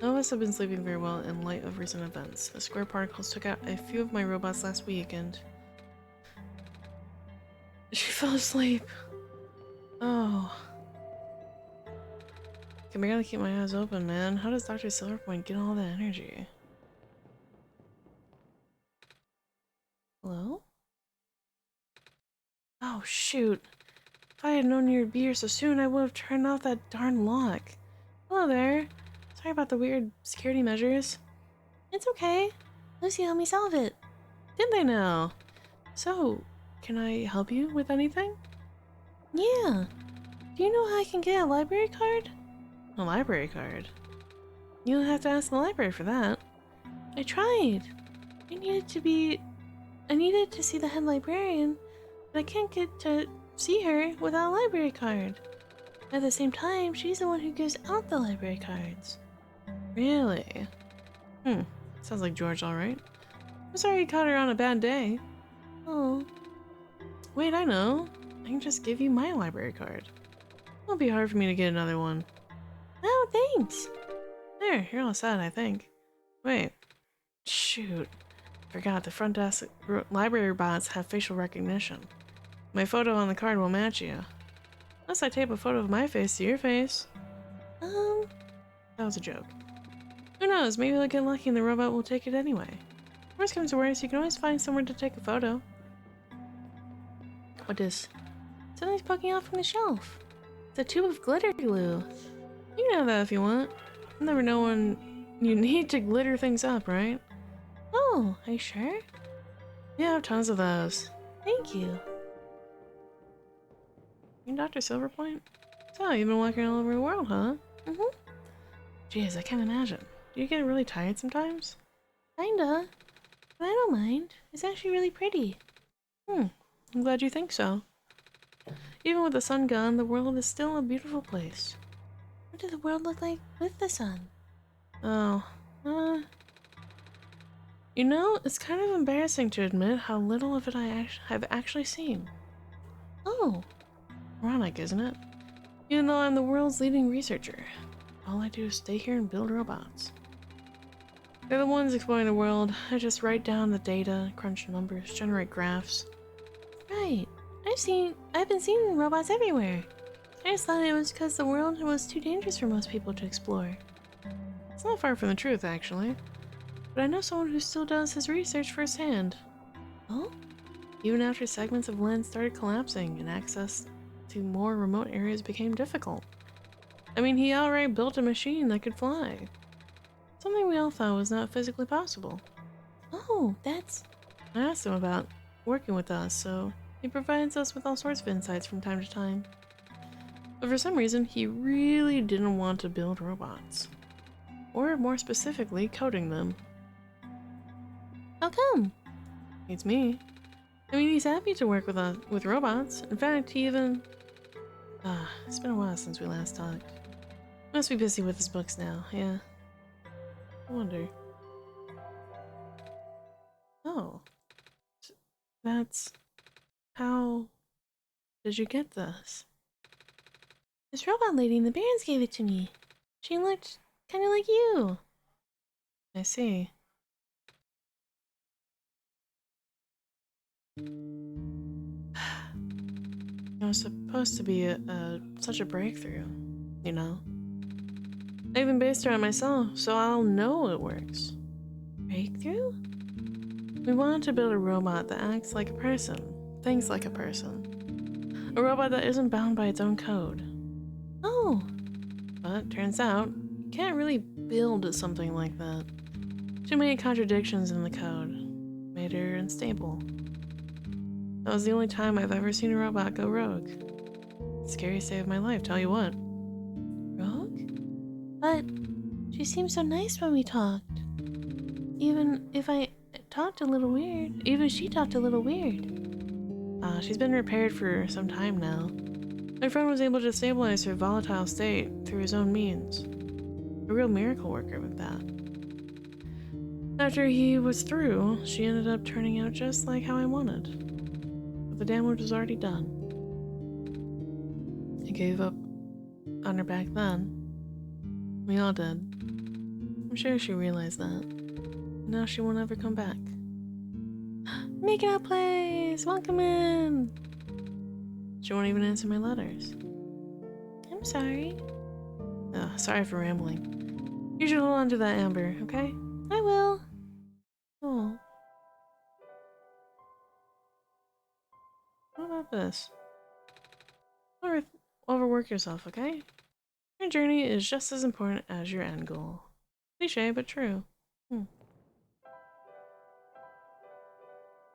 of us have been sleeping very well in light of recent events. The square particles took out a few of my robots last week and... she fell asleep. Oh. Okay, I gotta keep my eyes open, man. How does Dr. Silverpoint get all that energy? Hello? Oh, shoot. If I had known you would be here so soon, I would have turned off that darn lock. Hello there. Sorry about the weird security measures. It's okay. Lucy helped me solve it. Didn't they now? So, can I help you with anything? Yeah. Do you know how I can get a library card? A library card? You'll have to ask the library for that. I tried. I needed to see the head librarian, but I can't get to see her without a library card. At the same time, she's the one who gives out the library cards. Really? Sounds like George, alright. I'm sorry you caught her on a bad day. Oh. Wait, I know. I can just give you my library card. It won't be hard for me to get another one. Oh, thanks. There, you're all set, I think. Wait. Shoot. Forgot, the front desk library bots have facial recognition. My photo on the card will match you. Unless I tape a photo of my face to your face. That was a joke. Who knows, maybe we'll get lucky and the robot will take it anyway. Worst comes to worst, you can always find somewhere to take a photo. What is? Something's poking out from the shelf. It's a tube of glitter glue. You can have that if you want. You never know when you need to glitter things up, right? Oh, are you sure? Yeah, I have tons of those. Thank you. You Dr. Silverpoint? So, you've been walking all over the world, huh? Mm-hmm. Jeez, I can't imagine. Do you get really tired sometimes? Kinda. But I don't mind. It's actually really pretty. I'm glad you think so. Even with the sun gone, the world is still a beautiful place. What did the world look like with the sun? Oh, you know, it's kind of embarrassing to admit how little of it I have actually seen. Oh. Ironic, isn't it? Even though I'm the world's leading researcher, all I do is stay here and build robots. They're the ones exploring the world. I just write down the data, crunch numbers, generate graphs. Right. I've been seeing robots everywhere. I just thought it was because the world was too dangerous for most people to explore. It's not far from the truth, actually. But I know someone who still does his research firsthand. Oh? Even after segments of land started collapsing and access to more remote areas became difficult. I mean, he outright built a machine that could fly. Something we all thought was not physically possible. Oh, that's... I asked him about working with us, so he provides us with all sorts of insights from time to time. But for some reason, he really didn't want to build robots. Or more specifically, coding them. How come? It's me. I mean, he's happy to work with robots. In fact, he even... it's been a while since we last talked. Must be busy with his books now, yeah. I wonder. Oh. That's... How... did you get this? This robot lady in the Barrens gave it to me. She looked kind of like you. I see. It was supposed to be such a breakthrough, you know? I even based her on myself, so I'll know it works. Breakthrough? We wanted to build a robot that acts like a person, thinks like a person. A robot that isn't bound by its own code. Oh! But turns out, can't really build something like that. Too many contradictions in the code. Made her unstable. That was the only time I've ever seen a robot go rogue. Scary saved my life, tell you what. Rogue? But she seemed so nice when we talked. Even if I talked a little weird. Even she talked a little weird. She's been repaired for some time now. My friend was able to stabilize her volatile state through his own means. A real miracle worker with that. After he was through, she ended up turning out just like how I wanted. But the damage was already done. I gave up on her back then. We all did. I'm sure she realized that. And now she won't ever come back. Make it out, please! Welcome in! She won't even answer my letters. I'm sorry. Oh, sorry for rambling. You should hold on to that, Amber, okay? I will. Oh. What about this? Don't overwork yourself, okay? Your journey is just as important as your end goal. Cliché, but true.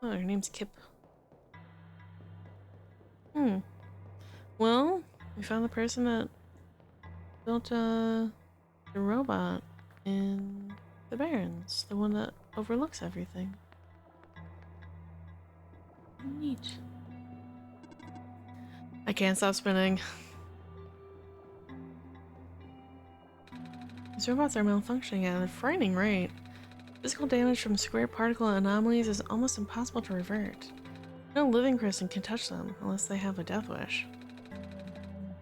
Oh, her name's Kip. Well, we found the person that built the robot in the Barrens. The one that overlooks everything. Neat. I can't stop spinning. These robots are malfunctioning at a frightening rate. Physical damage from square particle anomalies is almost impossible to revert. No living person can touch them unless they have a death wish.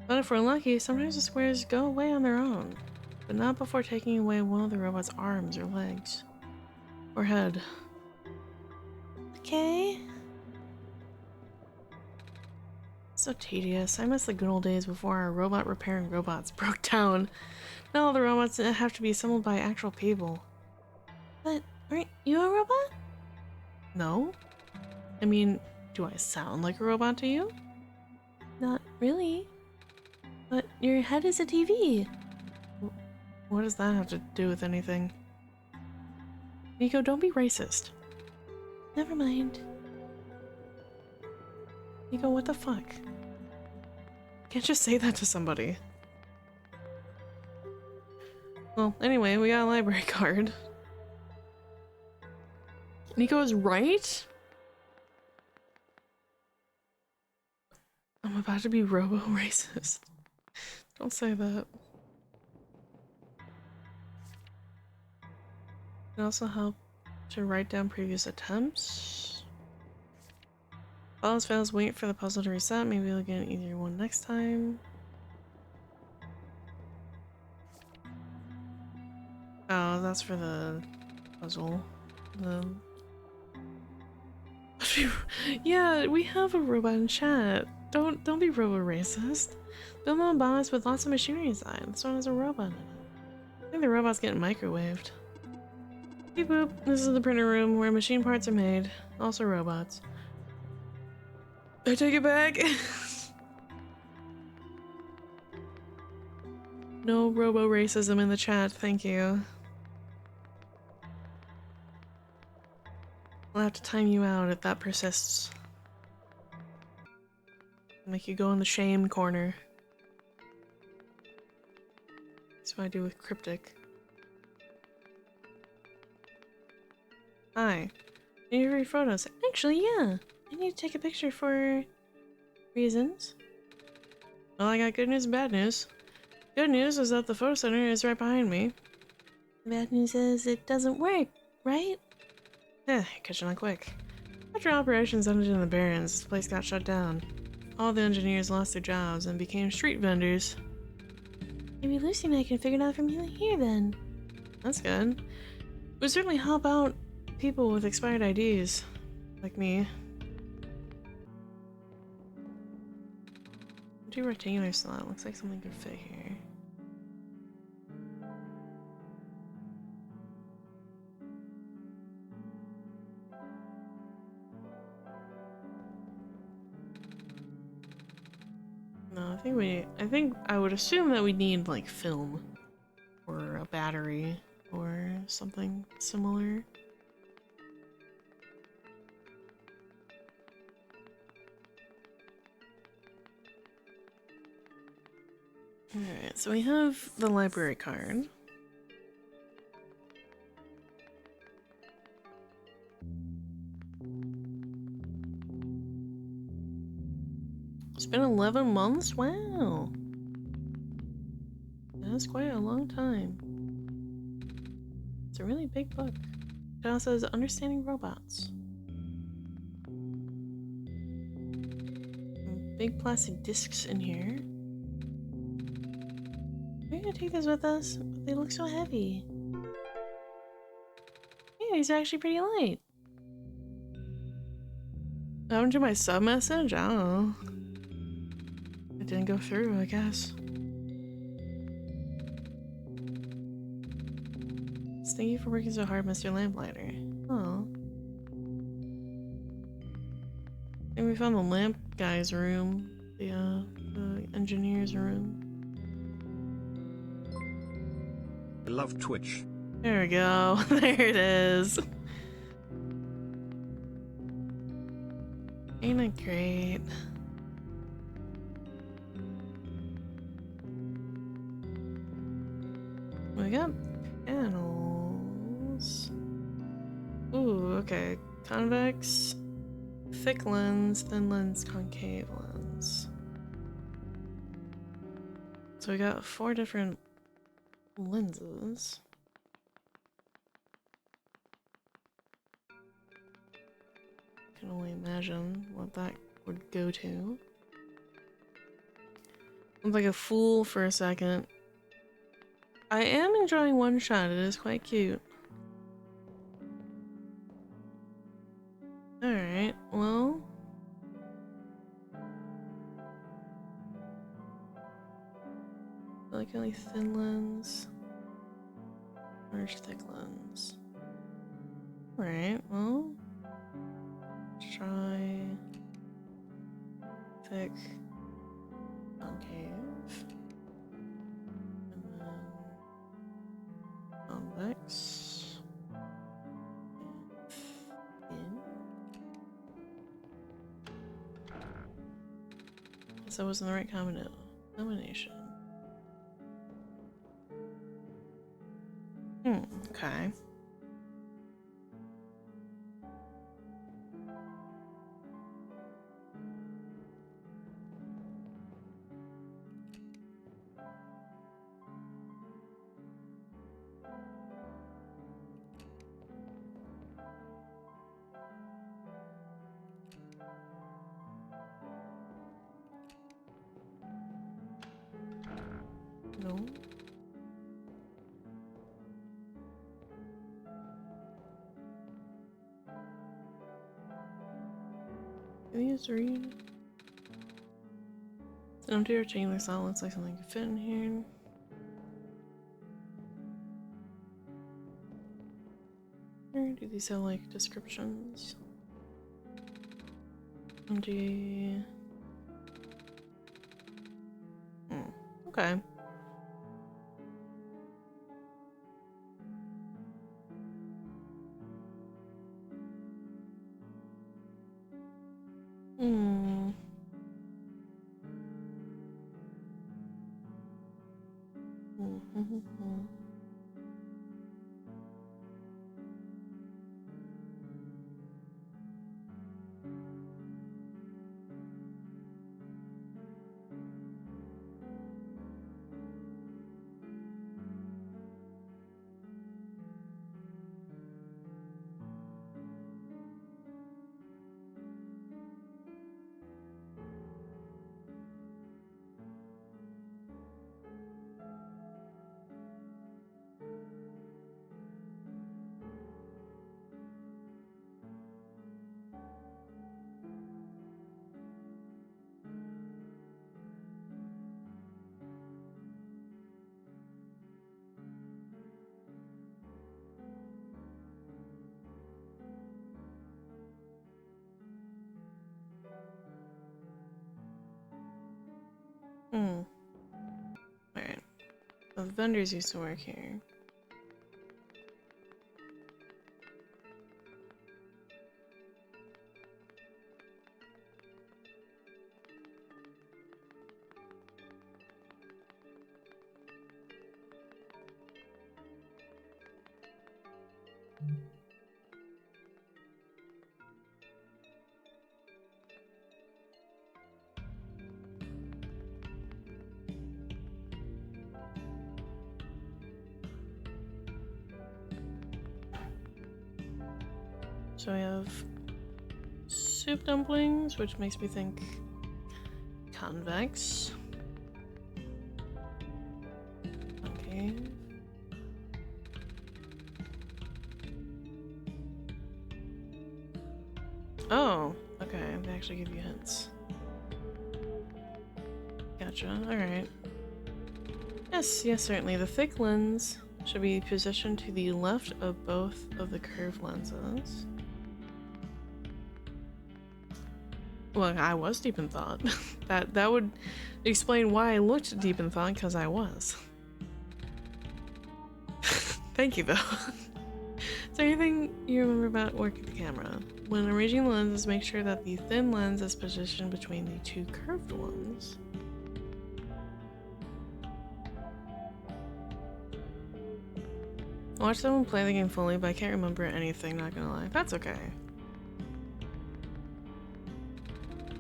But if we're lucky, sometimes the squares go away on their own, but not before taking away one of the robot's arms or legs. Or head. Okay. So tedious. I miss the good old days before our robot repairing robots broke down. Now all the robots have to be assembled by actual people. But aren't you a robot? No? I mean, do I sound like a robot to you? Not really. But your head is a TV. What does that have to do with anything? Niko, don't be racist. Never mind. Niko, what the fuck? Can't just say that to somebody. Well, anyway, we got a library card. Niko is right? I'm about to be robo-racist. Don't say that. It can also help to write down previous attempts. If all else fails, wait for the puzzle to reset. Maybe we'll get an easier one next time. Oh, that's for the puzzle. Yeah, we have a robot in chat. Don't be robo-racist. Build them on bonus with lots of machinery inside. This one has a robot in it. I think the robot's getting microwaved. Beep boop. This is the printer room where machine parts are made. Also robots. I take it back. No robo-racism in the chat, thank you. I'll have to time you out if that persists. Make you go in the shame corner. That's what I do with cryptic. Hi. Need your photos. Actually, yeah. I need to take a picture for reasons. Well, I got good news and bad news. Good news is that the photo center is right behind me. The bad news is it doesn't work, right? You're catching on quick. After operations ended in the Barrens, the place got shut down. All the engineers lost their jobs and became street vendors. Maybe Lucy and I can figure it out from here then. That's good. It would certainly help out people with expired IDs, like me. Do rectangular slot. Looks like something could fit here. No, I think I would assume that we need like film or battery or something similar. Alright, so we have the library card. It's been 11 months? Wow. That's quite a long time. It's a really big book. It also says Understanding Robots. Big plastic discs in here. We're gonna take this with us, but they look so heavy. Yeah, these are actually pretty light. What happened to my sub message? I don't know. It didn't go through, I guess. Thank you for working so hard, Mr. Lamplighter. Oh. I think we found the lamp guy's room. The engineer's room. I love Twitch. There we go. There it is. Ain't it great? We got panels. Ooh, okay. Convex, thick lens, thin lens, concave lens. So we got 4 different lenses. Can only imagine what that would go to. I'm like a fool for a second. I am enjoying OneShot, it is quite cute. Alright, well. I like only thin lens. Large thick lens. Alright, well. Let's try thick concave. And then convex. And thin. Guess that wasn't the right combination. Okay. No. Can we just read? It's an empty rectangular slot. Looks like something could fit in here. Or do these have like descriptions? Empty. Okay. Alright. The vendors used to work here. So we have soup dumplings, which makes me think convex. Okay. Oh, okay. They actually give you hints. Gotcha. Alright. Yes, yes, certainly. The thick lens should be positioned to the left of both of the curved lenses. Well, I was deep in thought. that would explain why I looked deep in thought, because I was. Thank you, though. Is there anything you remember about working the camera? When arranging the lenses, make sure that the thin lens is positioned between the two curved ones. I watched someone play the game fully, but I can't remember anything, not gonna lie. That's okay.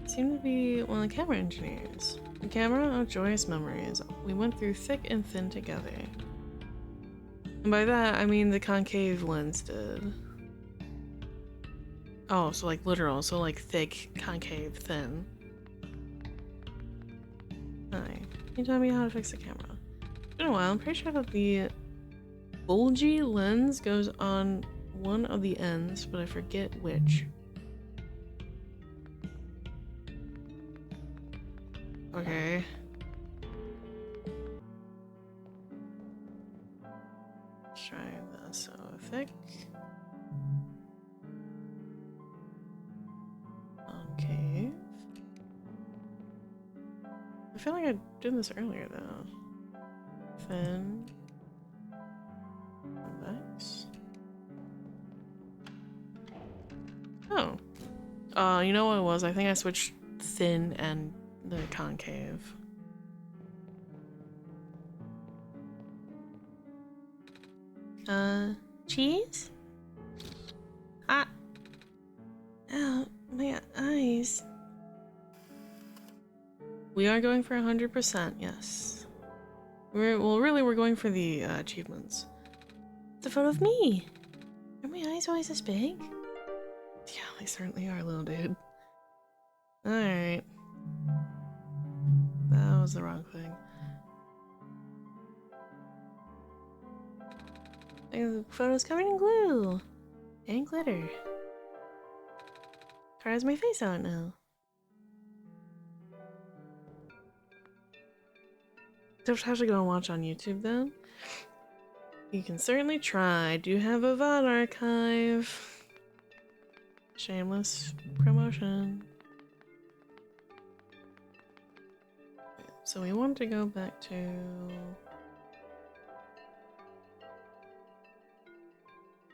Seemed to be one of the camera engineers. The camera of joyous memories. We went through thick and thin together. And by that, I mean the concave lens did. Oh, so like literal, so like thick, concave, thin. Hi. Can you tell me how to fix the camera? It's been a while. I'm pretty sure that the bulgy lens goes on one of the ends, but I forget which. Okay. Let's try this. So thick. Concave. I feel like I did this earlier though. Thin. Convex. Oh. You know what it was? I think I switched thin and the concave. Cheese? Ah. Ow, my eyes. We are going for 100%, yes. We're going for the achievements. The photo of me. Are my eyes always this big? Yeah, they certainly are, little dude. Alright. That was the wrong thing. The photo's covered in glue. And glitter. Carves my face out now. Don't have to go and watch on YouTube then. You can certainly try. I do have a VOD archive. Shameless promotion. So we want to go back to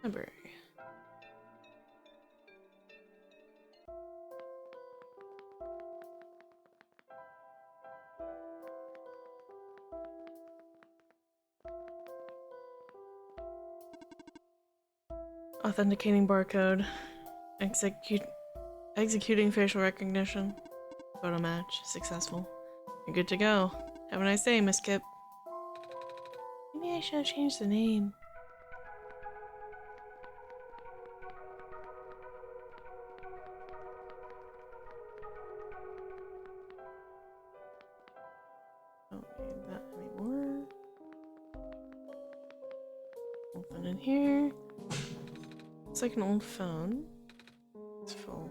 library. Authenticating barcode. Executing facial recognition. Photo match. Successful. You're good to go. Have a nice day, Miss Kip. Maybe I should have changed the name. Don't need that anymore. Nothing in here. It's like an old phone. It's full.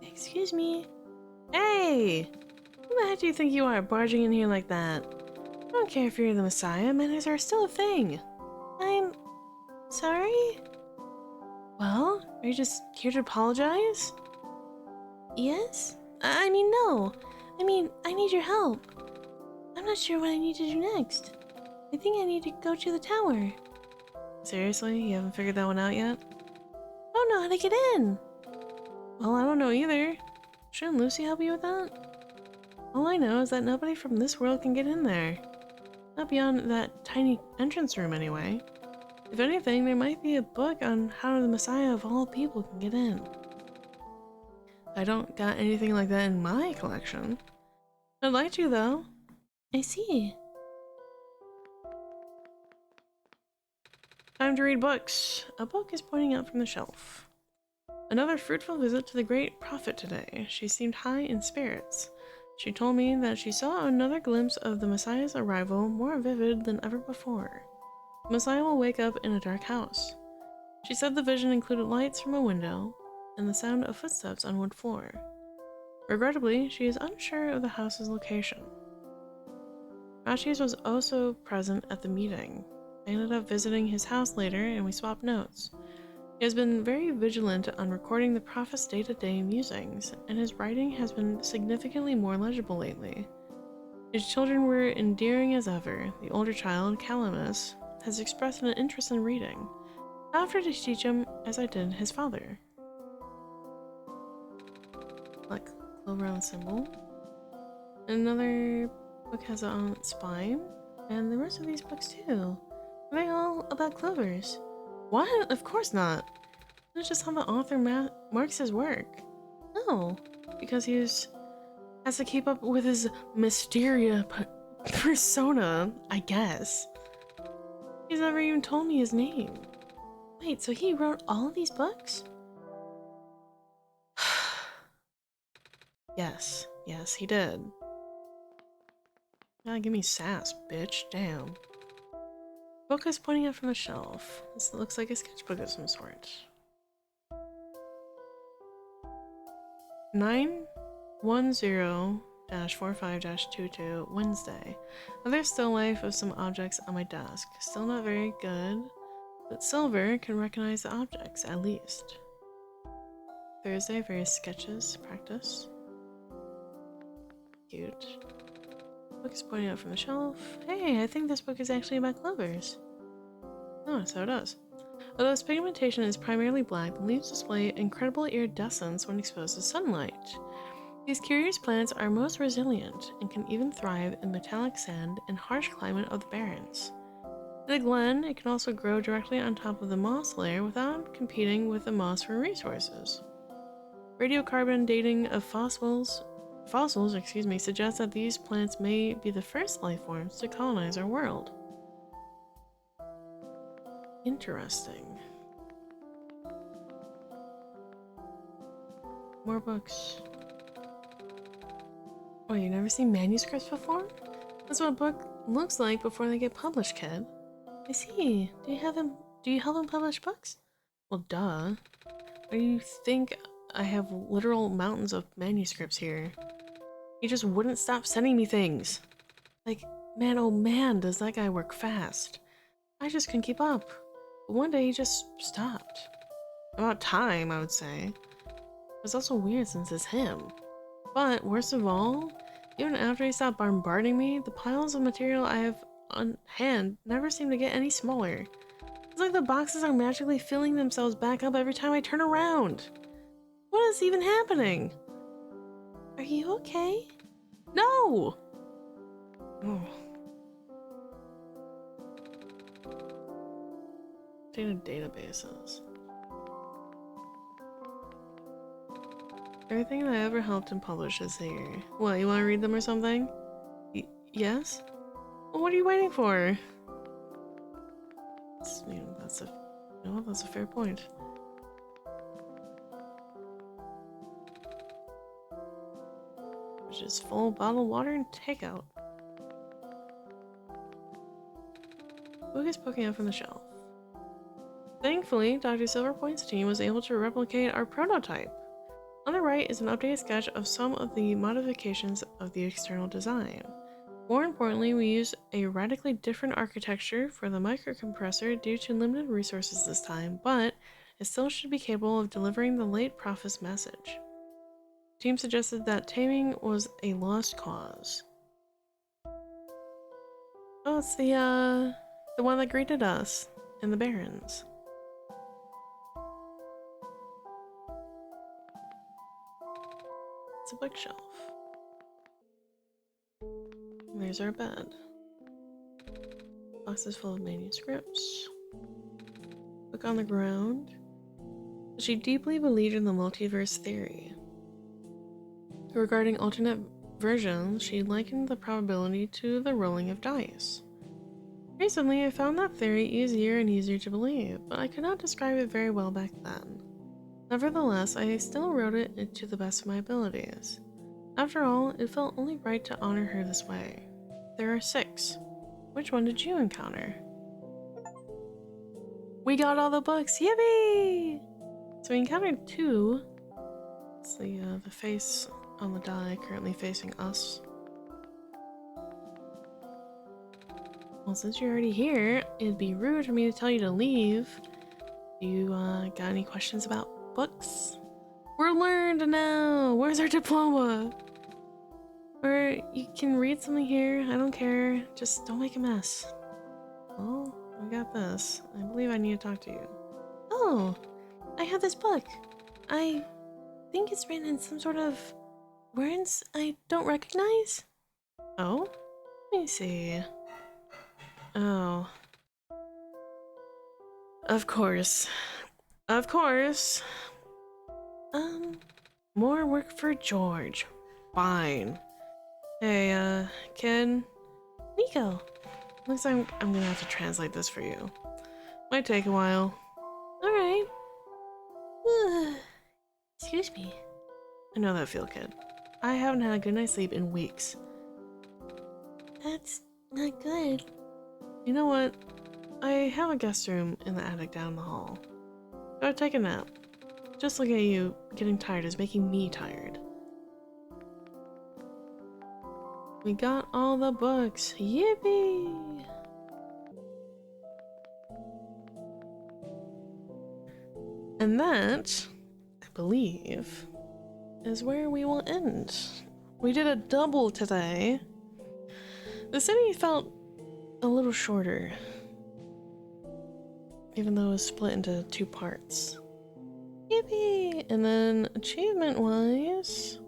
Excuse me. Hey! Who the heck do you think you are, barging in here like that? I don't care if you're the Messiah, manners are still a thing. I'm sorry? Well, are you just here to apologize? Yes? I mean, no. I mean, I need your help. I'm not sure what I need to do next. I think I need to go to the tower. Seriously? You haven't figured that one out yet? I don't know how to get in. Well, I don't know either. Shouldn't Lucy help you with that? All I know is that nobody from this world can get in there. Not beyond that tiny entrance room, anyway. If anything, there might be a book on how the Messiah of all people can get in. I don't got anything like that in my collection. I'd like to, though. I see. Time to read books. A book is pointing out from the shelf. Another fruitful visit to the great prophet today. She seemed high in spirits. She told me that she saw another glimpse of the Messiah's arrival, more vivid than ever before. The Messiah will wake up in a dark house. She said the vision included lights from a window and the sound of footsteps on wood floor. Regrettably, she is unsure of the house's location. Rashis was also present at the meeting. I ended up visiting his house later and we swapped notes. He has been very vigilant on recording the prophet's day-to-day musings, and his writing has been significantly more legible lately. His children were endearing as ever. The older child, Calamus, has expressed an interest in reading. I offered to teach him as I did his father. Like clover on the symbol. Another book has it on its spine, and the rest of these books too. Are they all about clovers? What? Of course not. That's just how the author marks his work. No, because he has to keep up with his Mysteria persona, I guess. He's never even told me his name. Wait, so he wrote all of these books? Yes, he did. Gotta give me sass, bitch. Damn. Book is pointing out from the shelf. This looks like a sketchbook of some sort. 910-45-22 Wednesday. Another still life of some objects on my desk. Still not very good, but Silver can recognize the objects, at least. Thursday, various sketches, practice. Cute. Book is pointing out from the shelf. Hey, I think this book is actually about clovers. Oh, so it does. Although its pigmentation is primarily black, the leaves display incredible iridescence when exposed to sunlight. These curious plants are most resilient and can even thrive in metallic sand and harsh climate of the Barrens. In the glen, it can also grow directly on top of the moss layer without competing with the moss for resources. Radiocarbon dating of fossils suggests that these plants may be the first life forms to colonize our world. Interesting. More books. Oh, you've never seen manuscripts before? That's what a book looks like before they get published, kid. I see. Do you help him publish books? Well, duh. Why do you think I have literal mountains of manuscripts here? He just wouldn't stop sending me things. Like, man, oh man, does that guy work fast. I just couldn't keep up. But one day he just stopped. About time, I would say. It's also weird since it's him. But, worst of all, even after he stopped bombarding me, the piles of material I have on hand never seem to get any smaller. It's like the boxes are magically filling themselves back up every time I turn around. What is even happening? Are you okay? No! Oh. Data databases. Everything that I ever helped and published is here. What, you want to read them or something? Yes? Well, what are you waiting for? That's a fair point. Which is full bottled water and takeout. Book is poking out from the shelf. Thankfully, Dr. Silverpoint's team was able to replicate our prototype. On the right is an updated sketch of some of the modifications of the external design. More importantly, we used a radically different architecture for the microcompressor due to limited resources this time, but it still should be capable of delivering the late prophet's message. The team suggested that taming was a lost cause. Oh, it's the one that greeted us in the Barrens. It's a bookshelf. There's our bed. Boxes full of manuscripts. Book on the ground. She deeply believed in the multiverse theory. Regarding alternate versions, she likened the probability to the rolling of dice. Recently, I found that theory easier and easier to believe, but I could not describe it very well back then. Nevertheless, I still wrote it to the best of my abilities. After all, it felt only right to honor her this way. There are 6. Which one did you encounter? We got all the books! Yippee! So we encountered 2. It's the face on the die currently facing us. Well, since you're already here, it'd be rude for me to tell you to leave. You got any questions about books? We're learned now! Where's our diploma? Or you can read something here, I don't care. Just don't make a mess. Oh, I got this. I believe I need to talk to you. Oh, I have this book. I think it's written in some sort of words I don't recognize. Oh? Let me see. Oh. Of course. Of course. More work for George. Fine. Hey, kid. Niko. Looks like I'm gonna have to translate this for you. Might take a while. Alright. Excuse me. I know that feel, kid. I haven't had a good night's sleep in weeks. That's not good. You know what? I have a guest room in the attic down the hall. Go take a nap. Just looking at you getting tired is making me tired. We got all the books. Yippee! And that, I believe, is where we will end. We did a double today. The city felt a little shorter, even though it was split into 2 parts. Yippee! And then achievement-wise,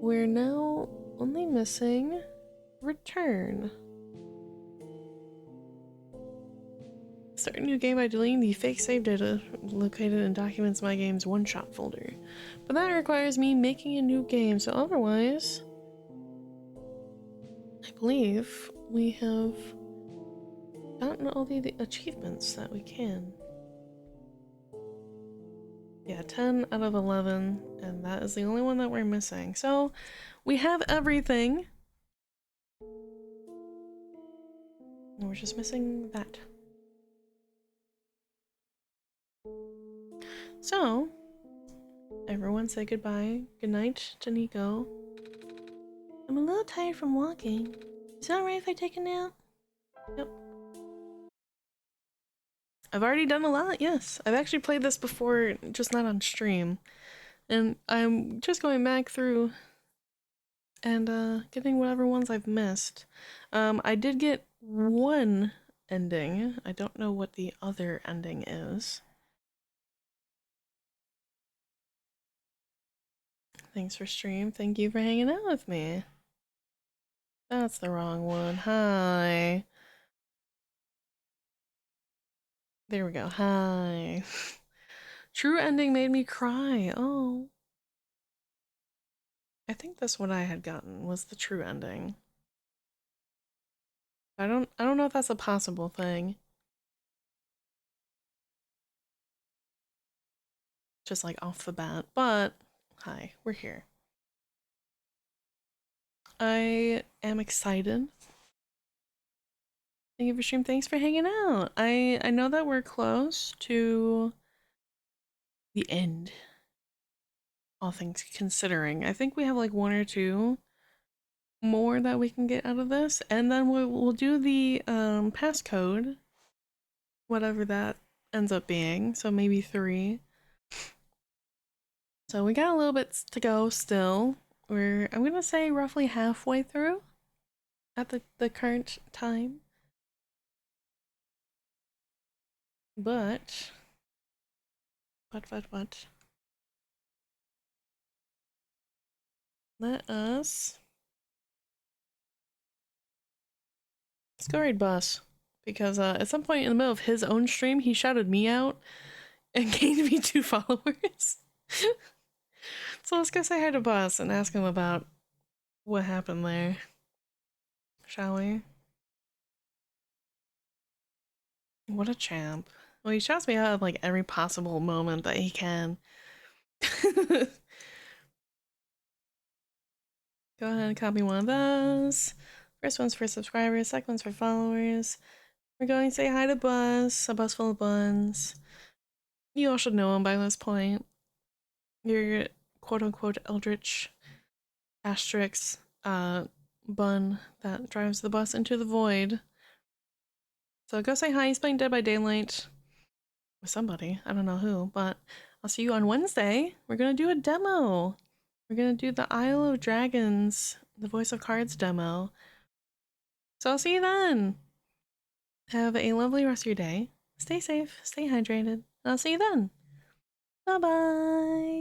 we're now only missing return. Start a new game by deleting the fake save data located in Documents My Game's OneShot folder. But that requires me making a new game, so otherwise, I believe we have gotten all the achievements that we can. Yeah, 10 out of 11, and that is the only one that we're missing. So, we have everything. And we're just missing that. So, everyone say goodbye. Good night to Niko. I'm a little tired from walking. Is that alright if I take a nap? Yep. I've already done a lot, yes. I've actually played this before, just not on stream. And I'm just going back through and getting whatever ones I've missed. I did get one ending. I don't know what the other ending is. Thanks for stream. Thank you for hanging out with me. That's the wrong one. Hi. There we go. Hi. True ending made me cry. Oh. I think that's what I had gotten, was the true ending. I don't know if that's a possible thing. Just like off the bat, but hi, we're here. I am excited. Thank you for stream. Thanks for hanging out. I know that we're close to the end. All things considering. I think we have like 1 or 2 more that we can get out of this, and then we'll do the passcode, whatever that ends up being. So maybe 3. So we got a little bit to go still. I'm gonna say roughly halfway through at the current time. But let us let's go raid Bus, because at some point in the middle of his own stream he shouted me out and gained me 2 followers. So let's go say hi to Bus and ask him about what happened there, shall we? What a champ. Well, he shouts me out at like every possible moment that he can. Go ahead and copy one of those. First one's for subscribers, second one's for followers. We're going to say hi to Buzz, a bus full of buns. You all should know him by this point. Your quote unquote eldritch asterisk bun that drives the bus into the void. So go say hi. He's playing Dead by Daylight with somebody. I don't know who, but I'll see you on Wednesday. We're gonna do a demo. We're gonna do the Isle of Dragons, the Voice of Cards demo. So I'll see you then. Have a lovely rest of your day. Stay safe, stay hydrated, and I'll see you then. Bye bye.